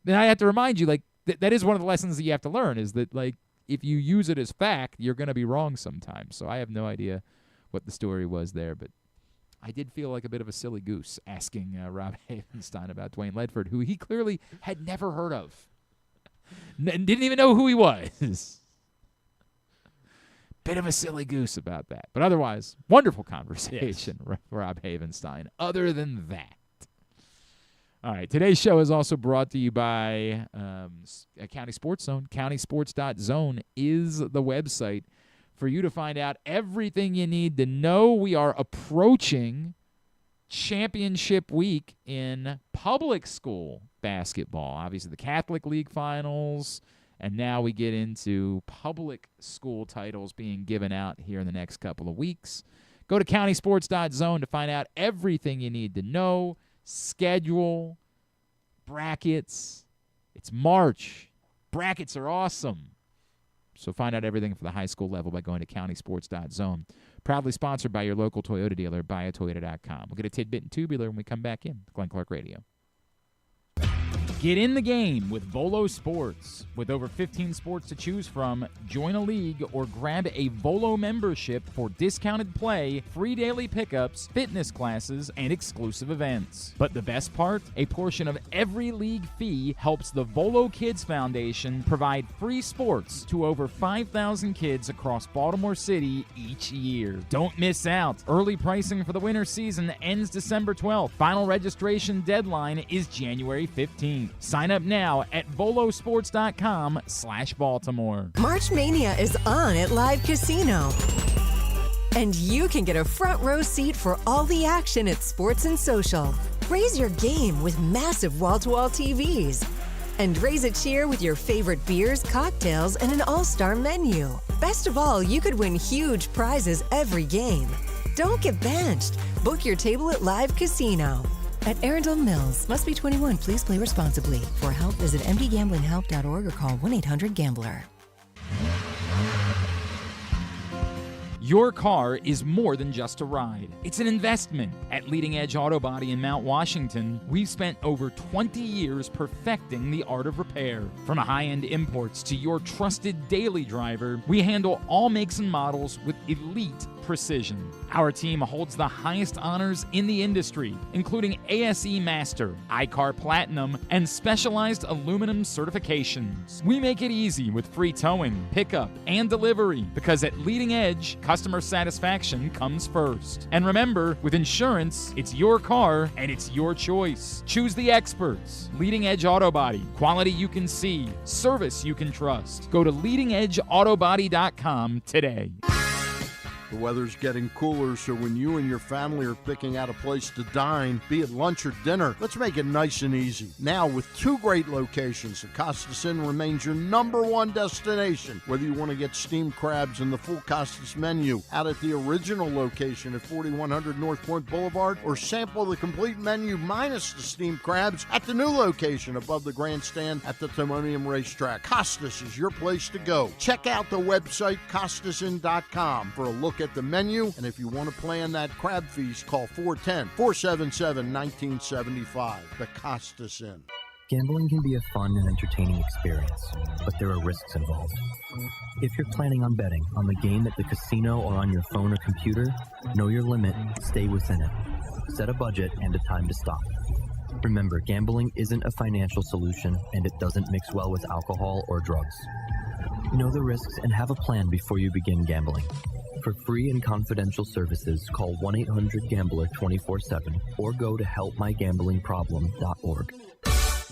Then I have to remind you, like, that is one of the lessons that you have to learn, is that, like, if you use it as fact, you're going to be wrong sometimes. So I have no idea what the story was there, but I did feel like a bit of a silly goose asking Rob Havenstein about Dwayne Ledford, who he clearly had never heard of. Didn't even know who he was. Bit of a silly goose about that. But otherwise, wonderful conversation, yes. Rob Havenstein. Other than that. All right, today's show is also brought to you by County Sports Zone. CountySports.zone is the website for you to find out everything you need to know. We are approaching championship week in public school basketball. Obviously, the Catholic League finals, and now we get into public school titles being given out here in the next couple of weeks. Go to CountySports.zone to find out everything you need to know. Schedule, brackets. It's March. Brackets are awesome. So find out everything for the high school level by going to CountySports.zone. Proudly sponsored by your local Toyota dealer, buyatoyota.com. We'll get a tidbit and tubular when we come back in. Glenn Clark Radio. Get in the game with Volo Sports. With over 15 sports to choose from, join a league or grab a Volo membership for discounted play, free daily pickups, fitness classes, and exclusive events. But the best part? A portion of every league fee helps the Volo Kids Foundation provide free sports to over 5,000 kids across Baltimore City each year. Don't miss out. Early pricing for the winter season ends December 12th. Final registration deadline is January 15th. Sign up now at volosports.com/Baltimore. March Mania is on at Live Casino. And you can get a front row seat for all the action at Sports and Social. Raise your game with massive wall-to-wall TVs. And raise a cheer with your favorite beers, cocktails, and an all-star menu. Best of all, you could win huge prizes every game. Don't get benched. Book your table at Live Casino. At Arundel Mills. Must be 21. Please play responsibly. For help, visit mdgamblinghelp.org or call 1-800-GAMBLER. Your car is more than just a ride. It's an investment. At Leading Edge Auto Body in Mount Washington, we've spent over 20 years perfecting the art of repair. From high-end imports to your trusted daily driver, we handle all makes and models with elite precision. Our team holds the highest honors in the industry, including ASE Master, iCar Platinum, and specialized aluminum certifications. We make it easy with free towing, pickup, and delivery, because at Leading Edge, customer satisfaction comes first. And remember, with insurance, it's your car and it's your choice. Choose the experts. Leading Edge Auto Body. Quality you can see. Service you can trust. Go to leadingedautobody.com today. The weather's getting cooler, so when you and your family are picking out a place to dine, be it lunch or dinner, let's make it nice and easy. Now, with 2 great locations, the Costas Inn remains your #1 destination. Whether you want to get steamed crabs and the full Costas menu out at the original location at 4100 North Point Boulevard, or sample the complete menu minus the steamed crabs at the new location above the grandstand at the Timonium Racetrack, Costas is your place to go. Check out the website CostasInn.com for a look at the menu, and if you want to plan that crab feast, call 410-477-1975. The Costas Inn. Gambling can be a fun and entertaining experience, but there are risks involved. If you're planning on betting on the game at the casino or on your phone or computer, know your limit, stay within it. Set a budget and a time to stop. Remember, gambling isn't a financial solution, and it doesn't mix well with alcohol or drugs. Know the risks and have a plan before you begin gambling. For free and confidential services, call 1-800-GAMBLER 24/7 or go to helpmygamblingproblem.org.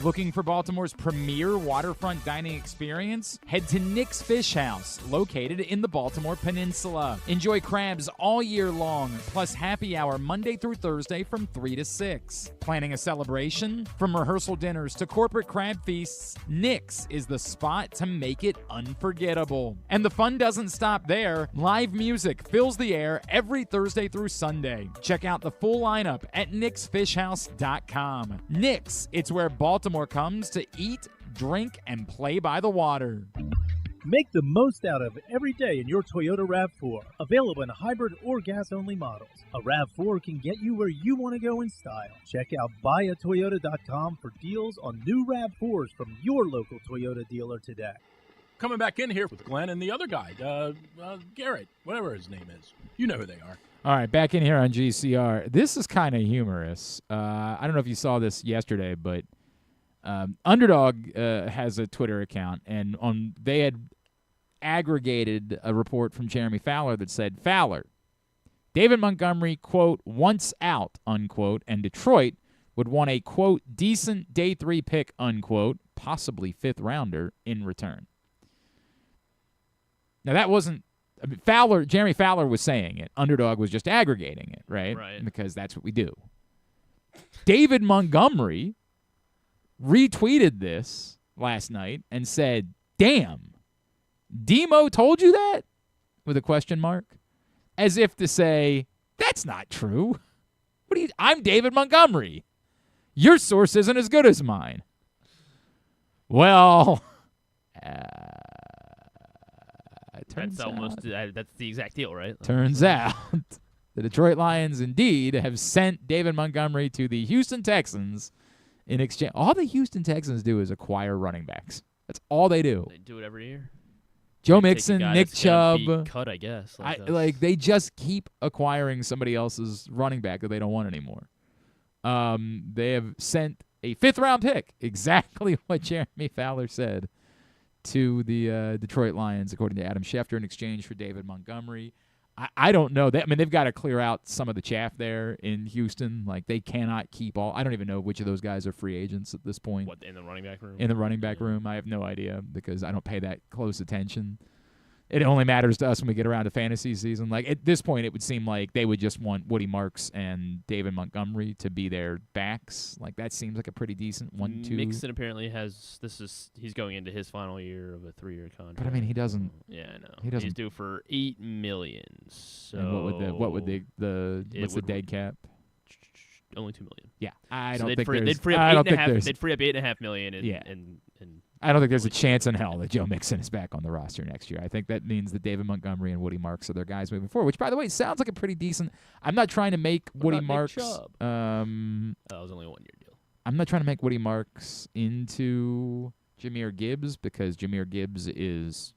Looking for Baltimore's premier waterfront dining experience? Head to Nick's Fish House, located in the Baltimore Peninsula. Enjoy crabs all year long, plus happy hour Monday through Thursday from 3 to 6. Planning a celebration? From rehearsal dinners to corporate crab feasts, Nick's is the spot to make it unforgettable. And the fun doesn't stop there. Live music fills the air every Thursday through Sunday. Check out the full lineup at nicksfishhouse.com. Nick's, it's where Baltimore comes to eat, drink, and play by the water. Make the most out of every day in your Toyota RAV4. Available in hybrid or gas-only models. A RAV4 can get you where you want to go in style. Check out buyatoyota.com for deals on new RAV4s from your local Toyota dealer today. Coming back in here with Glenn and the other guy, Garrett, whatever his name is. You know who they are. All right, back in here on GCR. This is kind of humorous. I don't know if you saw this yesterday, but Underdog has a Twitter account, and they had aggregated a report from Jeremy Fowler that said, Fowler, David Montgomery, quote, once out, unquote, and Detroit would want a, quote, decent day 3 pick, unquote, possibly 5th rounder in return. Now, that wasn't Jeremy Fowler was saying it. Underdog was just aggregating it, right? Right. Because that's what we do. David Montgomery retweeted this last night and said, damn, Demo told you that? With a question mark. As if to say, that's not true. I'm David Montgomery. Your source isn't as good as mine. Well, That's the exact deal, right? Turns out the Detroit Lions indeed have sent David Montgomery to the Houston Texans in exchange. All the Houston Texans do is acquire running backs. That's all they do. They do it every year. Joe Mixon, Nick Chubb. Cut, I guess. They just keep acquiring somebody else's running back that they don't want anymore. They have sent a 5th-round pick, exactly what Jeremy Fowler said, to the Detroit Lions, according to Adam Schefter, in exchange for David Montgomery. I don't know. They've got to clear out some of the chaff there in Houston. Like, they cannot keep all. I don't even know which of those guys are free agents at this point. What, in the running back room? In the running back room. I have no idea because I don't pay that close attention. It only matters to us when we get around to fantasy season. Like, at this point, it would seem like they would just want Woody Marks and David Montgomery to be their backs. Like, that seems like a pretty decent 1-2. Mixon apparently he's going into his final year of a 3-year contract. But I mean, he doesn't. Yeah, I know. He doesn't. He's due for $8 million. So and what's the dead cap? Only $2 million. Yeah, They'd free up $8.5 million. And I don't think there's a chance in hell that Joe Mixon is back on the roster next year. I think that means that David Montgomery and Woody Marks are their guys moving forward, which, by the way, sounds like a pretty decent. I'm not trying to make Woody Marks. That was only a 1-year deal. I'm not trying to make Woody Marks into Jahmyr Gibbs because Jahmyr Gibbs is,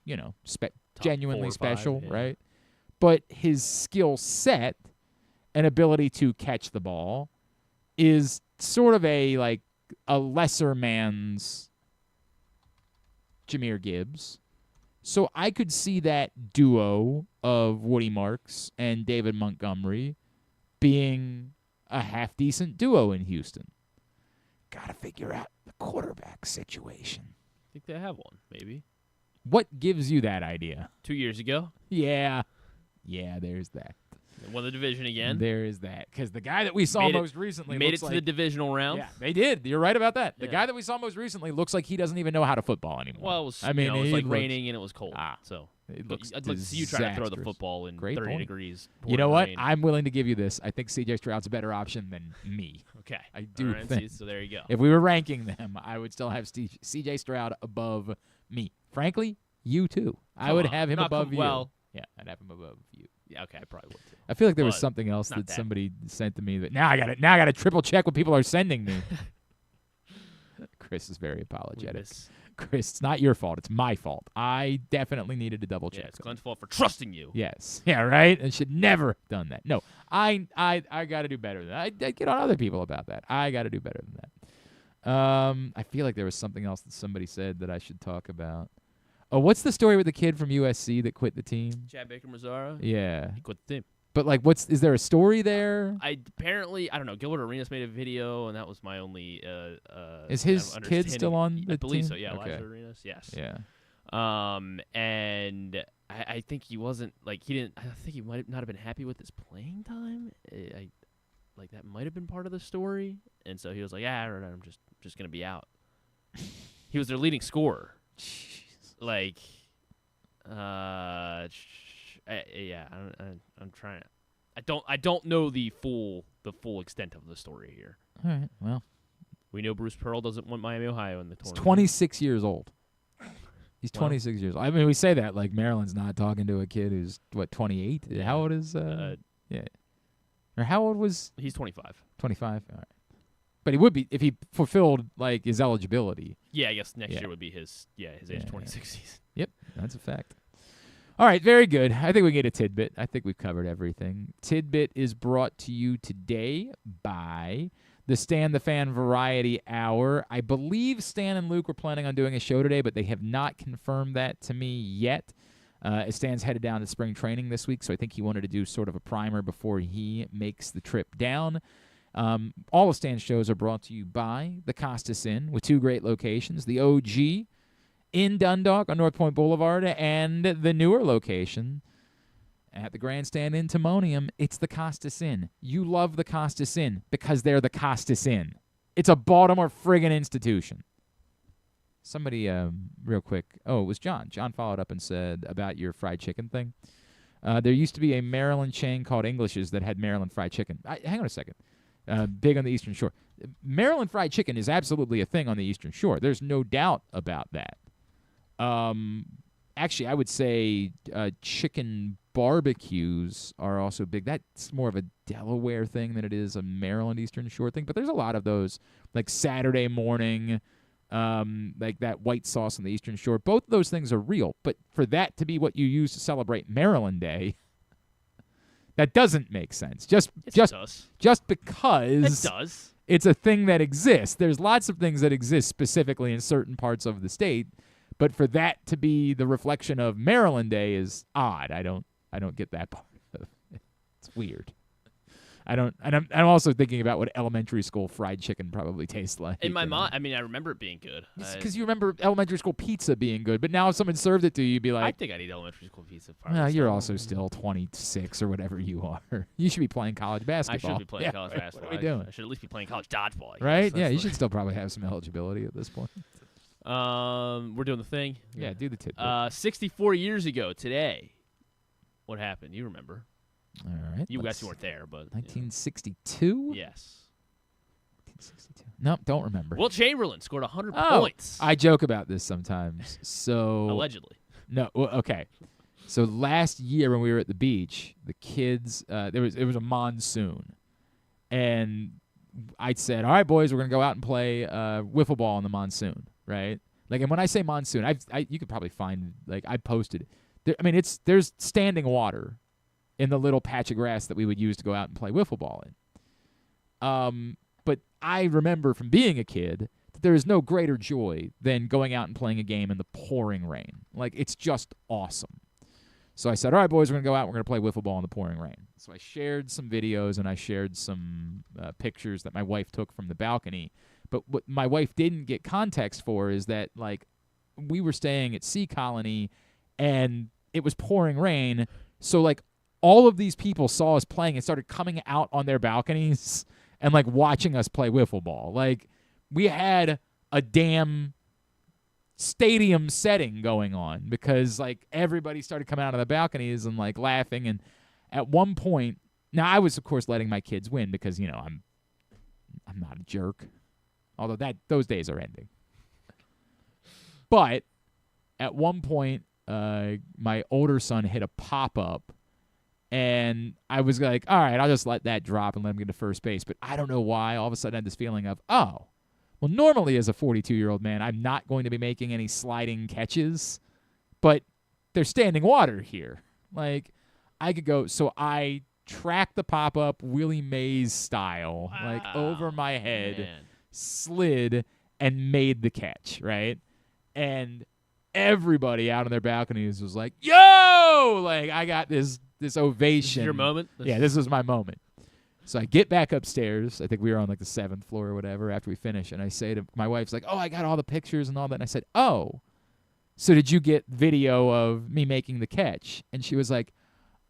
genuinely special, right? But his skill set and ability to catch the ball is sort of a lesser man's Jahmyr Gibbs. So I could see that duo of Woody Marks and David Montgomery being a half-decent duo in Houston. Got to figure out the quarterback situation. I think they have one, maybe. What gives you that idea? 2 years ago? Yeah. Yeah, there's that. They won the division again. There is that. Because the guy that we saw most recently made looks it to like, the divisional round. Yeah, they did. You're right about that. The Yeah. guy that we saw most recently looks like he doesn't even know how to football anymore. Well, it was, I mean, it was he like looks- raining and it was cold. So I'd looks like to see you try to throw the disastrous. football in Great 30 point. degrees. You know what? Rain. I'm willing to give you this. I think C.J. Stroud's a better option than me. Okay. I do All right, think. so there you go. If we were ranking them, I would still have C.J. Stroud above me. Frankly, you too. I would have him above you. Well, yeah, I'd have him above you. Yeah, okay, I probably would too. I feel like there was But something else not that that. somebody sent to me. But now I got to triple check what people are sending me. Chris is very apologetic. Chris, it's not your fault. It's my fault. I definitely needed to double check. Yeah, it's Glenn's fault for trusting you. Yes. Yeah, right? I should never have done that. No, I got to do better than that. I get on other people about that. I got to do better than that. I feel like there was something else that somebody said that I should talk about. Oh, what's the story with the kid from USC that quit the team? Chad Baker-Mazara? Yeah. He quit the team. But, like, is there a story there? I don't know. Gilbert Arenas made a video, and that was my only. Is his kid still on the I believe team? so. Yeah, Okay. Elijah Arenas. Yes. Yeah. And I think he wasn't like he didn't. I think he might not have been happy with his playing time. Like that might have been part of the story, and so he was like, "Yeah, I'm just gonna be out." He was their leading scorer. Like, I'm trying. I don't know the full extent of the story here. All right. Well, we know Bruce Pearl doesn't want Miami, Ohio in the tournament. He's 26 years old. He's Well, 26 years old. I mean, we say that like Maryland's not talking to a kid who's, 28? Yeah. How old is yeah. Or how old was He's 25. 25? All right. But he would be if he fulfilled like his eligibility. Yeah, I guess next Yeah. year would be his age 26 season. Yep, that's a fact. All right, very good. I think we get a tidbit. I think we've covered everything. Tidbit is brought to you today by the Stan the Fan Variety Hour. I believe Stan and Luke were planning on doing a show today, but they have not confirmed that to me yet. Stan's headed down to spring training this week, so I think he wanted to do sort of a primer before he makes the trip down. All of Stan's shows are brought to you by the Costas Inn with 2 great locations, the OG in Dundalk on North Point Boulevard and the newer location at the Grandstand in Timonium. It's the Costas Inn. You love the Costas Inn because they're the Costas Inn. It's a Baltimore friggin' institution. Somebody, real quick. Oh, it was John. John followed up and said about your fried chicken thing. There used to be a Maryland chain called English's that had Maryland fried chicken. Hang on a second. Big on the Eastern Shore. Maryland fried chicken is absolutely a thing on the Eastern Shore. There's no doubt about that. Actually, I would say chicken barbecues are also big. That's more of a Delaware thing than it is a Maryland Eastern Shore thing. But there's a lot of those, like Saturday morning, like that white sauce on the Eastern Shore. Both of those things are real. But for that to be what you use to celebrate Maryland Day, that doesn't make sense. Just because It does. It's a thing that exists. There's lots of things that exist specifically in certain parts of the state, but for that to be the reflection of Maryland Day is odd. I don't get that part of it. It's weird. I'm also thinking about what elementary school fried chicken probably tastes like. In my mind, I mean, I remember it being good. Because you remember elementary school pizza being good, but now if someone served it to you, you'd be like, I think I'd eat elementary school pizza. you're also still 26 or whatever you are. You should be playing college basketball. I should be playing college basketball. What are we doing? I should at least be playing college dodgeball. I guess. Right? Yeah, That's you should still probably have some eligibility at this point. We're doing the thing. Yeah, do the tidbit. 64 years ago today, what happened? You remember? All right. You guys weren't there, but 1962. Yes. 1962. No, don't remember. Will Chamberlain scored 100 points. I joke about this sometimes. So Allegedly. No. Well, okay. So last year when we were at the beach, the kids it was a monsoon, and I said, "All right, boys, we're gonna go out and play wiffle ball in the monsoon." Right? Like, and when I say monsoon, you could probably find, like, I posted it. There's standing water in the little patch of grass that we would use to go out and play wiffle ball in. But I remember from being a kid that there is no greater joy than going out and playing a game in the pouring rain. Like, it's just awesome. So I said, all right, boys, we're going to go out and we're going to play wiffle ball in the pouring rain. So I shared some videos and I shared some pictures that my wife took from the balcony. But what my wife didn't get context for is that, like, we were staying at Sea Colony and it was pouring rain. So, like, all of these people saw us playing and started coming out on their balconies and, like, watching us play wiffle ball. Like, we had a damn stadium setting going on because, like, everybody started coming out of the balconies and, like, laughing. And at one point, now I was, of course, letting my kids win because, I'm not a jerk, although those days are ending. But at one point, my older son hit a pop-up, and I was like, all right, I'll just let that drop and let him get to first base. But I don't know why. All of a sudden I had this feeling of, well, normally as a 42-year-old man, I'm not going to be making any sliding catches, but there's standing water here. Like, I could go. So I tracked the pop-up Willie Mays style, like over my head, slid, and made the catch, right? And everybody out on their balconies was like, yo! Like, I got this ovation. This is your moment? This was my moment. So I get back upstairs. I think we were on, like, the 7th floor or whatever after we finish. And I say to my wife's like, I got all the pictures and all that. And I said, so did you get video of me making the catch? And she was like,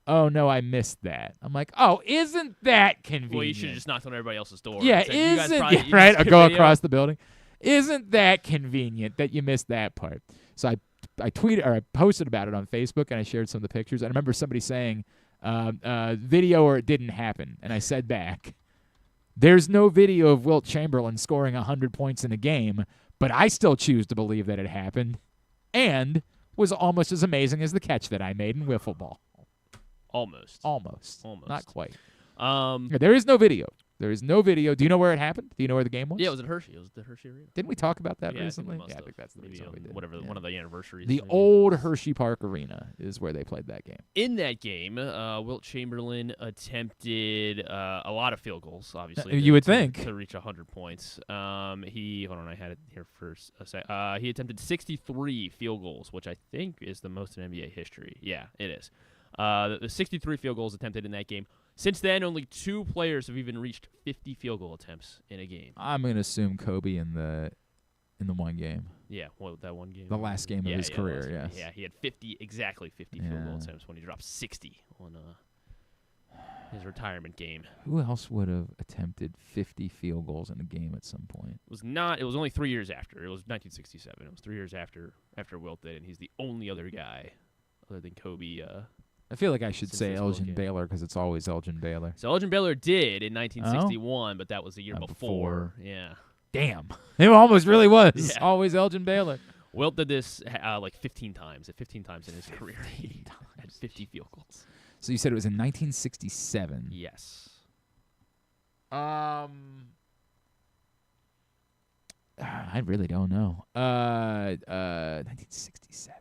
oh, no, I missed that. I'm like, isn't that convenient? Well, you should have just knocked on everybody else's door. Yeah, right? Or go across the building. Isn't that convenient that you missed that part? So I tweeted or I posted about it on Facebook, and I shared some of the pictures. I remember somebody saying, video or it didn't happen. And I said back, there's no video of Wilt Chamberlain scoring 100 points in a game, but I still choose to believe that it happened and was almost as amazing as the catch that I made in wiffle ball. Almost. Not quite. Yeah, there is no video. There is no video. Do you know where it happened? Do you know where the game was? Yeah, it was at Hershey. It was the Hershey Arena. Didn't we talk about that Yeah, recently? I think that's the reason we did. One of the anniversaries. The old Hershey Park Arena is where they played that game. In that game, Wilt Chamberlain attempted a lot of field goals, obviously. You would think. To reach 100 points. Hold on, I had it here for a sec. He attempted 63 field goals, which I think is the most in NBA history. Yeah, it is. The 63 field goals attempted in that game. Since then, only 2 players have even reached 50 field goal attempts in a game. I'm going to assume Kobe in the one game. Yeah, that one game. The last game of his career, yes. Yeah, he had exactly 50 field goal attempts when he dropped 60 on his retirement game. Who else would have attempted 50 field goals in a game at some point? It was only 3 years after. It was 1967. It was 3 years after Wilt did, and he's the only other guy other than Kobe. I feel like I should say Elgin Baylor because it's always Elgin Baylor. So Elgin Baylor did in 1961, but that was the year before. Yeah. Damn. It almost really was. Yeah. Always Elgin Baylor. Wilt did this like 15 times. At 15 times in his career, he had 50 field goals. So you said it was in 1967. Yes. I really don't know. 1967.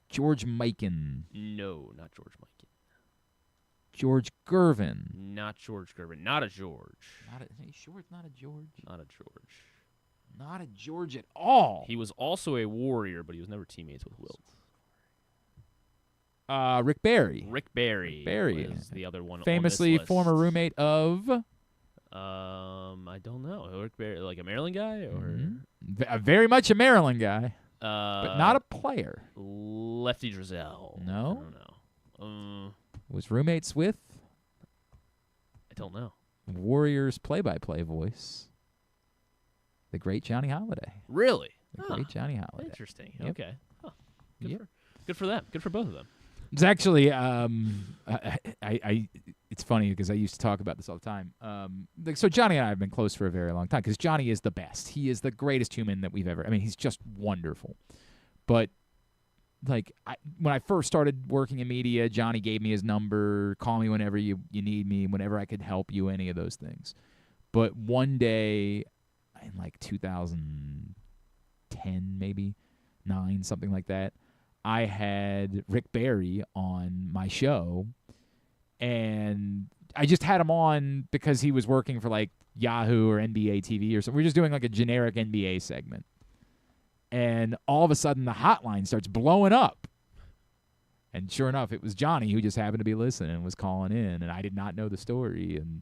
George Mikan. No, not George Mikan. George Gervin. Not George Gervin. Not a George. Are you sure it's not a George? Not a George. Not a George at all. He was also a Warrior, but he was never teammates with Wilt. Rick Barry. Rick Barry was the other one. Famously on this list. former roommate of. I don't know. Rick Barry, like a Maryland guy, or very much a Maryland guy. But not a player. Lefty Drizel. No. I don't know. Was roommates with? I don't know. Warriors play-by-play voice. The great Johnny Holiday. Really? The great Johnny Holiday. Interesting. Yep. Okay. Huh. Good for them. Good for both of them. It's actually, it's funny because I used to talk about this all the time. So Johnny and I have been close for a very long time because Johnny is the best. He is the greatest human that we've ever. I mean, he's just wonderful. But when I first started working in media, Johnny gave me his number. Call me whenever you need me, whenever I could help you, any of those things. But one day, in like 2010, maybe 9, something like that, I had Rick Barry on my show, and I just had him on because he was working for like Yahoo or NBA TV or something. We were just doing like a generic NBA segment. And all of a sudden the hotline starts blowing up. And sure enough, it was Johnny who just happened to be listening and was calling in, and I did not know the story. And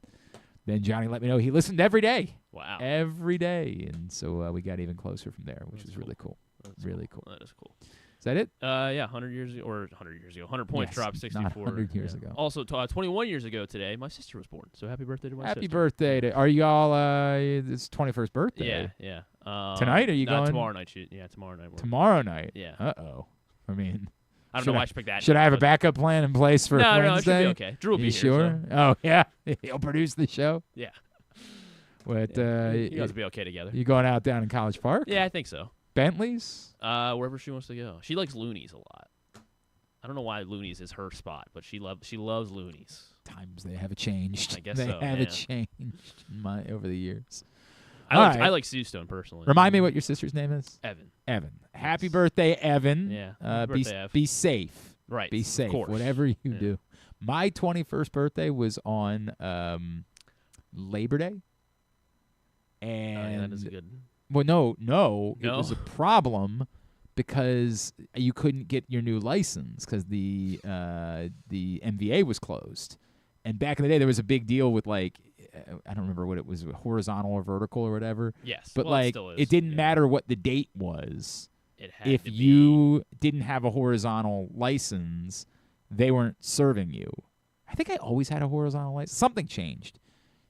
then Johnny let me know he listened every day. Wow. Every day. And so we got even closer from there, which was really cool. Really cool. That is cool. Is that it? Yeah, 100 years ago, or 100 years ago. 100 points Yes, dropped, 64. not 100 years ago. Also, 21 years ago today, my sister was born. So happy birthday to my sister. Happy birthday to. Are you all? It's 21st birthday. Yeah. Tonight? Are you going? Tomorrow night. Tomorrow night. Tomorrow night. Yeah. Uh-oh. I mean, I don't know why I should pick that. Should I have a backup plan in place for Wednesday? No, it should be okay. Drew will be you here. Sure? So. Oh yeah, he'll produce the show. Yeah. What? You guys will be okay together. You going out down in College Park? Yeah, I think so. Bentley's? Wherever she wants to go. She likes Looney's a lot. I don't know why Looney's is her spot, but she loves Looney's. Times they have changed. I guess they so. have changed over the years. I like Sue Stone personally. Remind me what your sister's name is. Evan. Happy birthday, Evan. Yeah. Be birthday, Ev. be safe. Right. Be safe. Of course. Whatever you do. My 21st birthday was on Labor Day. And that is good. Well, no, it was a problem because you couldn't get your new license because the MVA was closed. And back in the day, there was a big deal with I don't remember what it was, horizontal or vertical or whatever. Yes, but it didn't matter what the date was. It had if to you didn't have a horizontal license, they weren't serving you. I think I always had a horizontal license. Something changed.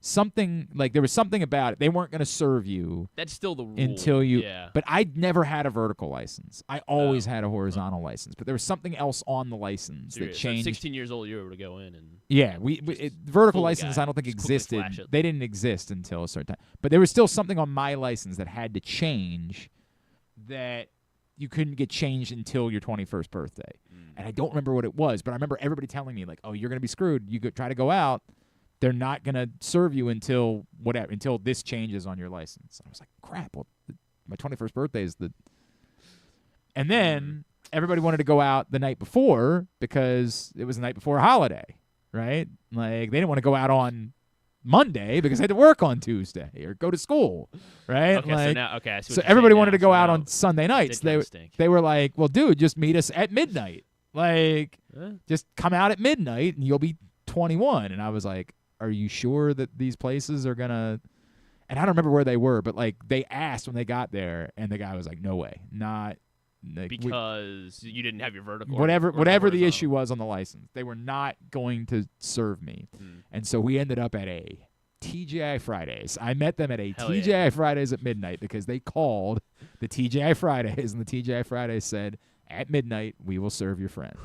There was something about it. They weren't going to serve you. That's still the rule. Until you. Yeah. But I'd never had a vertical license. I always had a horizontal license. But there was something else on the license that changed. So 16 years old, you were able to go in and. Yeah, vertical license. I don't think existed. They didn't exist until a certain time. But there was still something on my license that had to change, that you couldn't get changed until your 21st birthday. And I don't remember what it was, but I remember everybody telling me oh, you're going to be screwed. You try to go out. They're not going to serve you until this changes on your license. I was like, crap, well, my 21st birthday is the... And then everybody wanted to go out the night before because it was the night before a holiday, right? They didn't want to go out on Monday because they had to work on Tuesday or go to school, right? Okay, so everybody wanted to go out on Sunday nights. They were like, well, dude, just meet us at midnight. Just come out at midnight and you'll be 21. And I was like, are you sure that these places are going to... And I don't remember where they were, but they asked when they got there, and the guy was like, no way. Not... Because you didn't have your vertical. Whatever the issue was on the license. They were not going to serve me. And so we ended up at a TGI Fridays. I met them at a TGI Fridays at midnight because they called the TGI Fridays, and the TGI Fridays said, at midnight, we will serve your friend.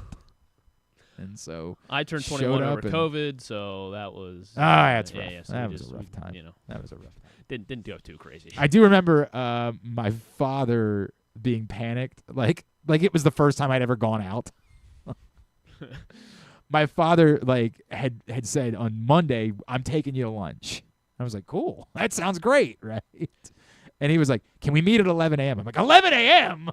And so I turned 21 over COVID, so that was that's rough. Yeah, so that was a rough time. That was a rough time. Didn't go too crazy. I do remember my father being panicked, like it was the first time I'd ever gone out. My father had said on Monday, I'm taking you to lunch. I was like, cool, that sounds great, right? And he was like, can we meet at 11 a.m.? I'm like, 11 a.m.?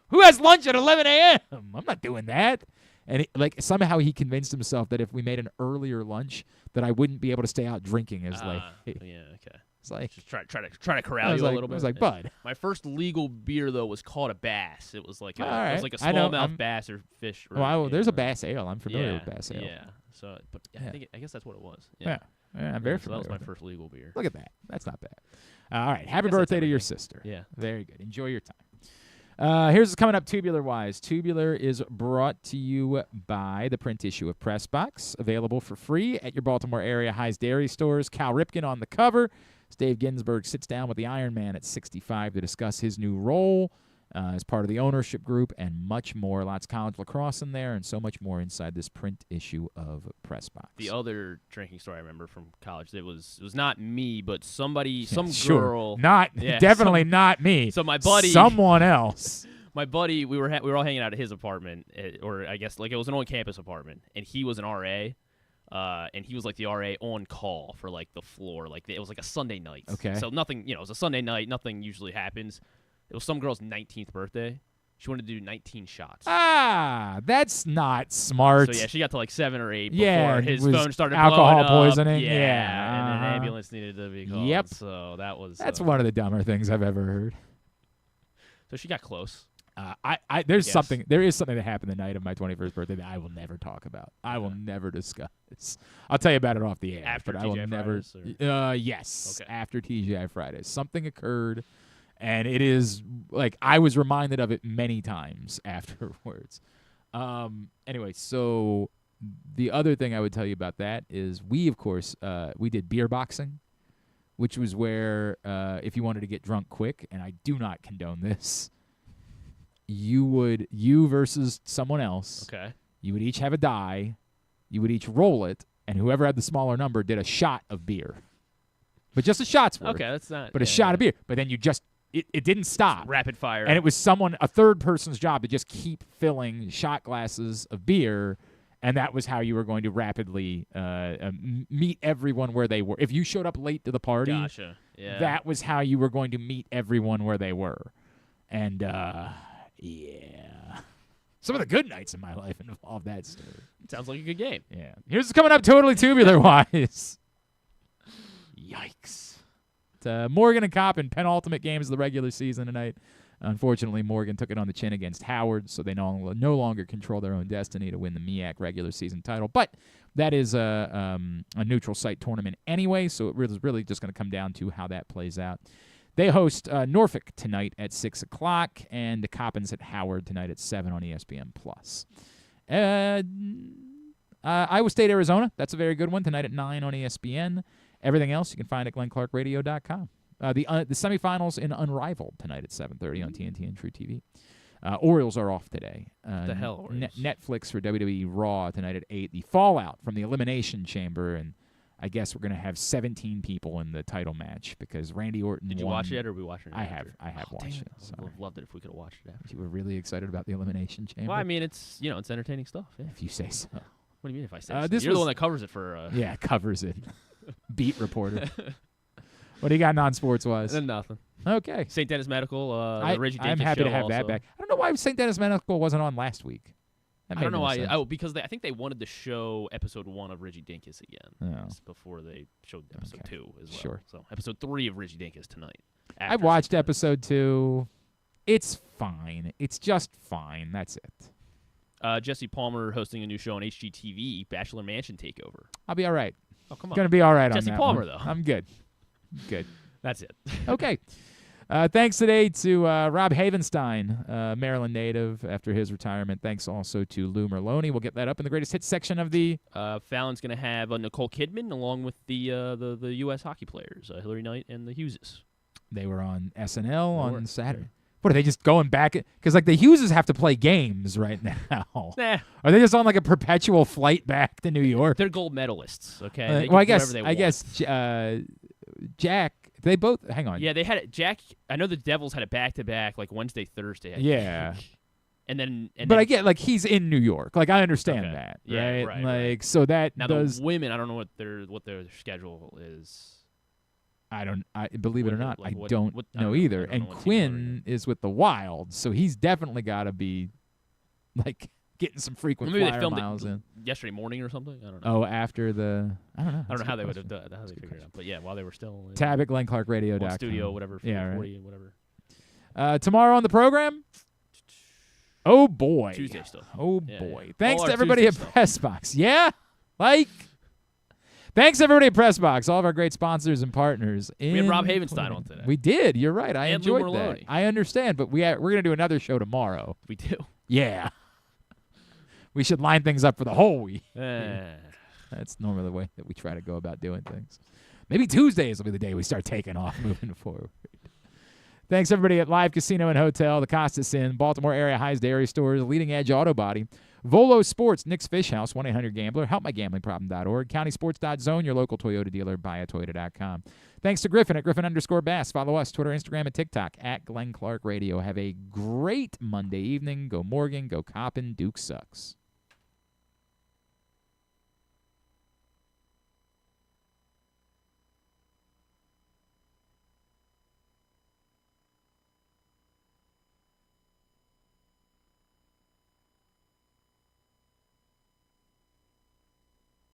Who has lunch at 11 a.m.? I'm not doing that. And somehow he convinced himself that if we made an earlier lunch, that I wouldn't be able to stay out drinking as late. Yeah, okay. It's like just try to corral you a little bit. I was like, bud. My first legal beer though was called a bass. It was like a smallmouth bass or fish. There's a bass ale. I'm familiar with bass ale. Yeah. So, but I guess that's what it was. Yeah. I'm very familiar. So that was my first legal beer. Look at that. That's not bad. All right. Happy birthday to your sister. Yeah. Very good. Enjoy your time. Here's what's coming up tubular-wise. Tubular is brought to you by the print issue of Press Box, available for free at your Baltimore area High's Dairy stores. Cal Ripken on the cover. Dave Ginsburg sits down with the Iron Man at 65 to discuss his new role as part of the ownership group and much more. Lots of college lacrosse in there and so much more inside this print issue of Press Box. The other drinking story I remember from college, it was not me, but somebody, girl. girl. Definitely not me. So my buddy. Someone else. My buddy, we were all hanging out at his apartment, or I guess it was an on-campus apartment, and he was an RA. And he was the RA on call for the floor. It was a Sunday night. Okay. So nothing, it was a Sunday night. Nothing usually happens. It was some girl's 19th birthday. She wanted to do 19 shots. That's not smart. So yeah, she got to 7 or 8 before his phone started alcohol blowing up. poisoning. Yeah. And an ambulance needed to be called. Yep. So that's one of the dumber things I've ever heard. So she got close. There is something that happened the night of my 21st birthday that I will never talk about. I will never discuss. I'll tell you about it off the air. After but TGI I will never. Fridays, Yes. Okay. After TGI Fridays, something occurred, And it is, like, I was reminded of it many times afterwards. Anyway, so the other thing I would tell you about that is we, of course, we did beer boxing, which was where if you wanted to get drunk quick, and I do not condone this, you versus someone else. Okay. You would each have a die. You would each roll it, and whoever had the smaller number did a shot of beer. But just a shot's worth. Okay, that's not. But a shot of beer. But then you just, it didn't stop. Rapid fire. And it was a third person's job to just keep filling shot glasses of beer, and that was how you were going to rapidly meet everyone where they were. If you showed up late to the party, Gotcha. Yeah. that was how you were going to meet everyone where they were. And, yeah. Some of the good nights in my life involved that story. Sounds like a good game. Yeah. Here's coming up totally tubular-wise. Yikes. It's, Morgan and Coppin, penultimate games of the regular season tonight. Unfortunately, Morgan took it on the chin against Howard, so they no longer control their own destiny to win the MEAC regular season title. But that is a neutral site tournament anyway, so it is really just going to come down to how that plays out. They host Norfolk tonight at 6 o'clock, and the Coppins at Howard tonight at 7 on ESPN+. Iowa State, Arizona, that's a very good one tonight at 9 on ESPN. Everything else you can find at glennclarkradio.com. The semifinals in Unrivaled tonight at 7:30 on TNT and True TV. Orioles are off today. The hell, Orioles? Netflix for WWE Raw tonight at 8. The fallout from the Elimination Chamber, and I guess we're going to have 17 people in the title match because Randy Orton Did you won. watch it, or are we watching it I after? have watched it. I would have loved it if we could have watched it after. You were really excited about the Elimination Chamber? Well, I mean, it's entertaining stuff. Yeah. If you say so. What do you mean if I say so? This You're the one that covers it for... Yeah, covers it. Beat reporter. What do you got non-sports-wise? Nothing. Okay. St. Dennis Medical, the Reggie I'm Dinkins happy show to have also. that back. I don't know why St. Dennis Medical wasn't on last week. That I don't made know no why. sense. Oh, because I think they wanted to show episode 1 of Reggie Dinkins again before they showed episode 2 as well. Sure. So episode 3 of Reggie Dinkins tonight. I watched episode 2. It's fine. It's just fine. That's it. Jesse Palmer hosting a new show on HGTV, Bachelor Mansion Takeover. I'll be all right. Oh, come on. Going to be all right Jesse on that Palmer, one. though. I'm good. Good. That's it. Okay. Thanks today to Rob Havenstein, Maryland native, after his retirement. Thanks also to Lou Merloni. We'll get that up in the greatest hits section of the... Fallon's going to have Nicole Kidman along with the U.S. hockey players, Hillary Knight and the Hugheses. They were on SNL on Saturday. What, are they just going back? Because, like, the Hugheses have to play games right now. Nah. Are they just on, like, a perpetual flight back to New York? They're gold medalists, okay? Well, I want. guess Jack... They both... Hang on. Yeah, they had it. Jack... I know the Devils had it back-to-back, like Wednesday, Thursday. Yeah. And then... But I get, like, he's in New York. Like, I understand that. Yeah, right? right. So that now, does... the women, I don't know what their schedule is. Believe it or not, I don't know either. And Quinn is with the Wild, so he's definitely got to be, like, getting some frequent Maybe flyer they filmed miles it in. yesterday morning or something. I don't know. Oh, after the... I don't know. I don't know how they would have done how they figured it out. But yeah, while they were still... Tab at GlenClarkRadio.com. Studio, whatever, 40, whatever. Tomorrow on the program... Oh, boy. Tuesday still. Oh, Yeah, boy. yeah. Thanks All to our everybody Tuesday at stuff. Pressbox. Yeah? Like... Thanks, everybody at Pressbox, all of our great sponsors and partners. We had Rob Havenstein on today. We did. You're right. I And Lou enjoyed that. Merloni. I understand, but we're going to do another show tomorrow. We do. Yeah. We should line things up for the whole week. Eh. That's normally the way that we try to go about doing things. Maybe Tuesdays will be the day we start taking off moving forward. Thanks, everybody at Live Casino and Hotel, the Costas Inn, Baltimore area highest dairy stores, Leading Edge Auto Body, Volo Sports, Nick's Fish House, 1-800-GAMBLER, HelpMyGamblingProblem.org, CountySports.zone, your local Toyota dealer, BuyAToyota.com. Thanks to Griffin at Griffin_Bass. Follow us, Twitter, Instagram, and TikTok at Glenn Clark Radio. Have a great Monday evening. Go Morgan, go Coppin, Duke sucks.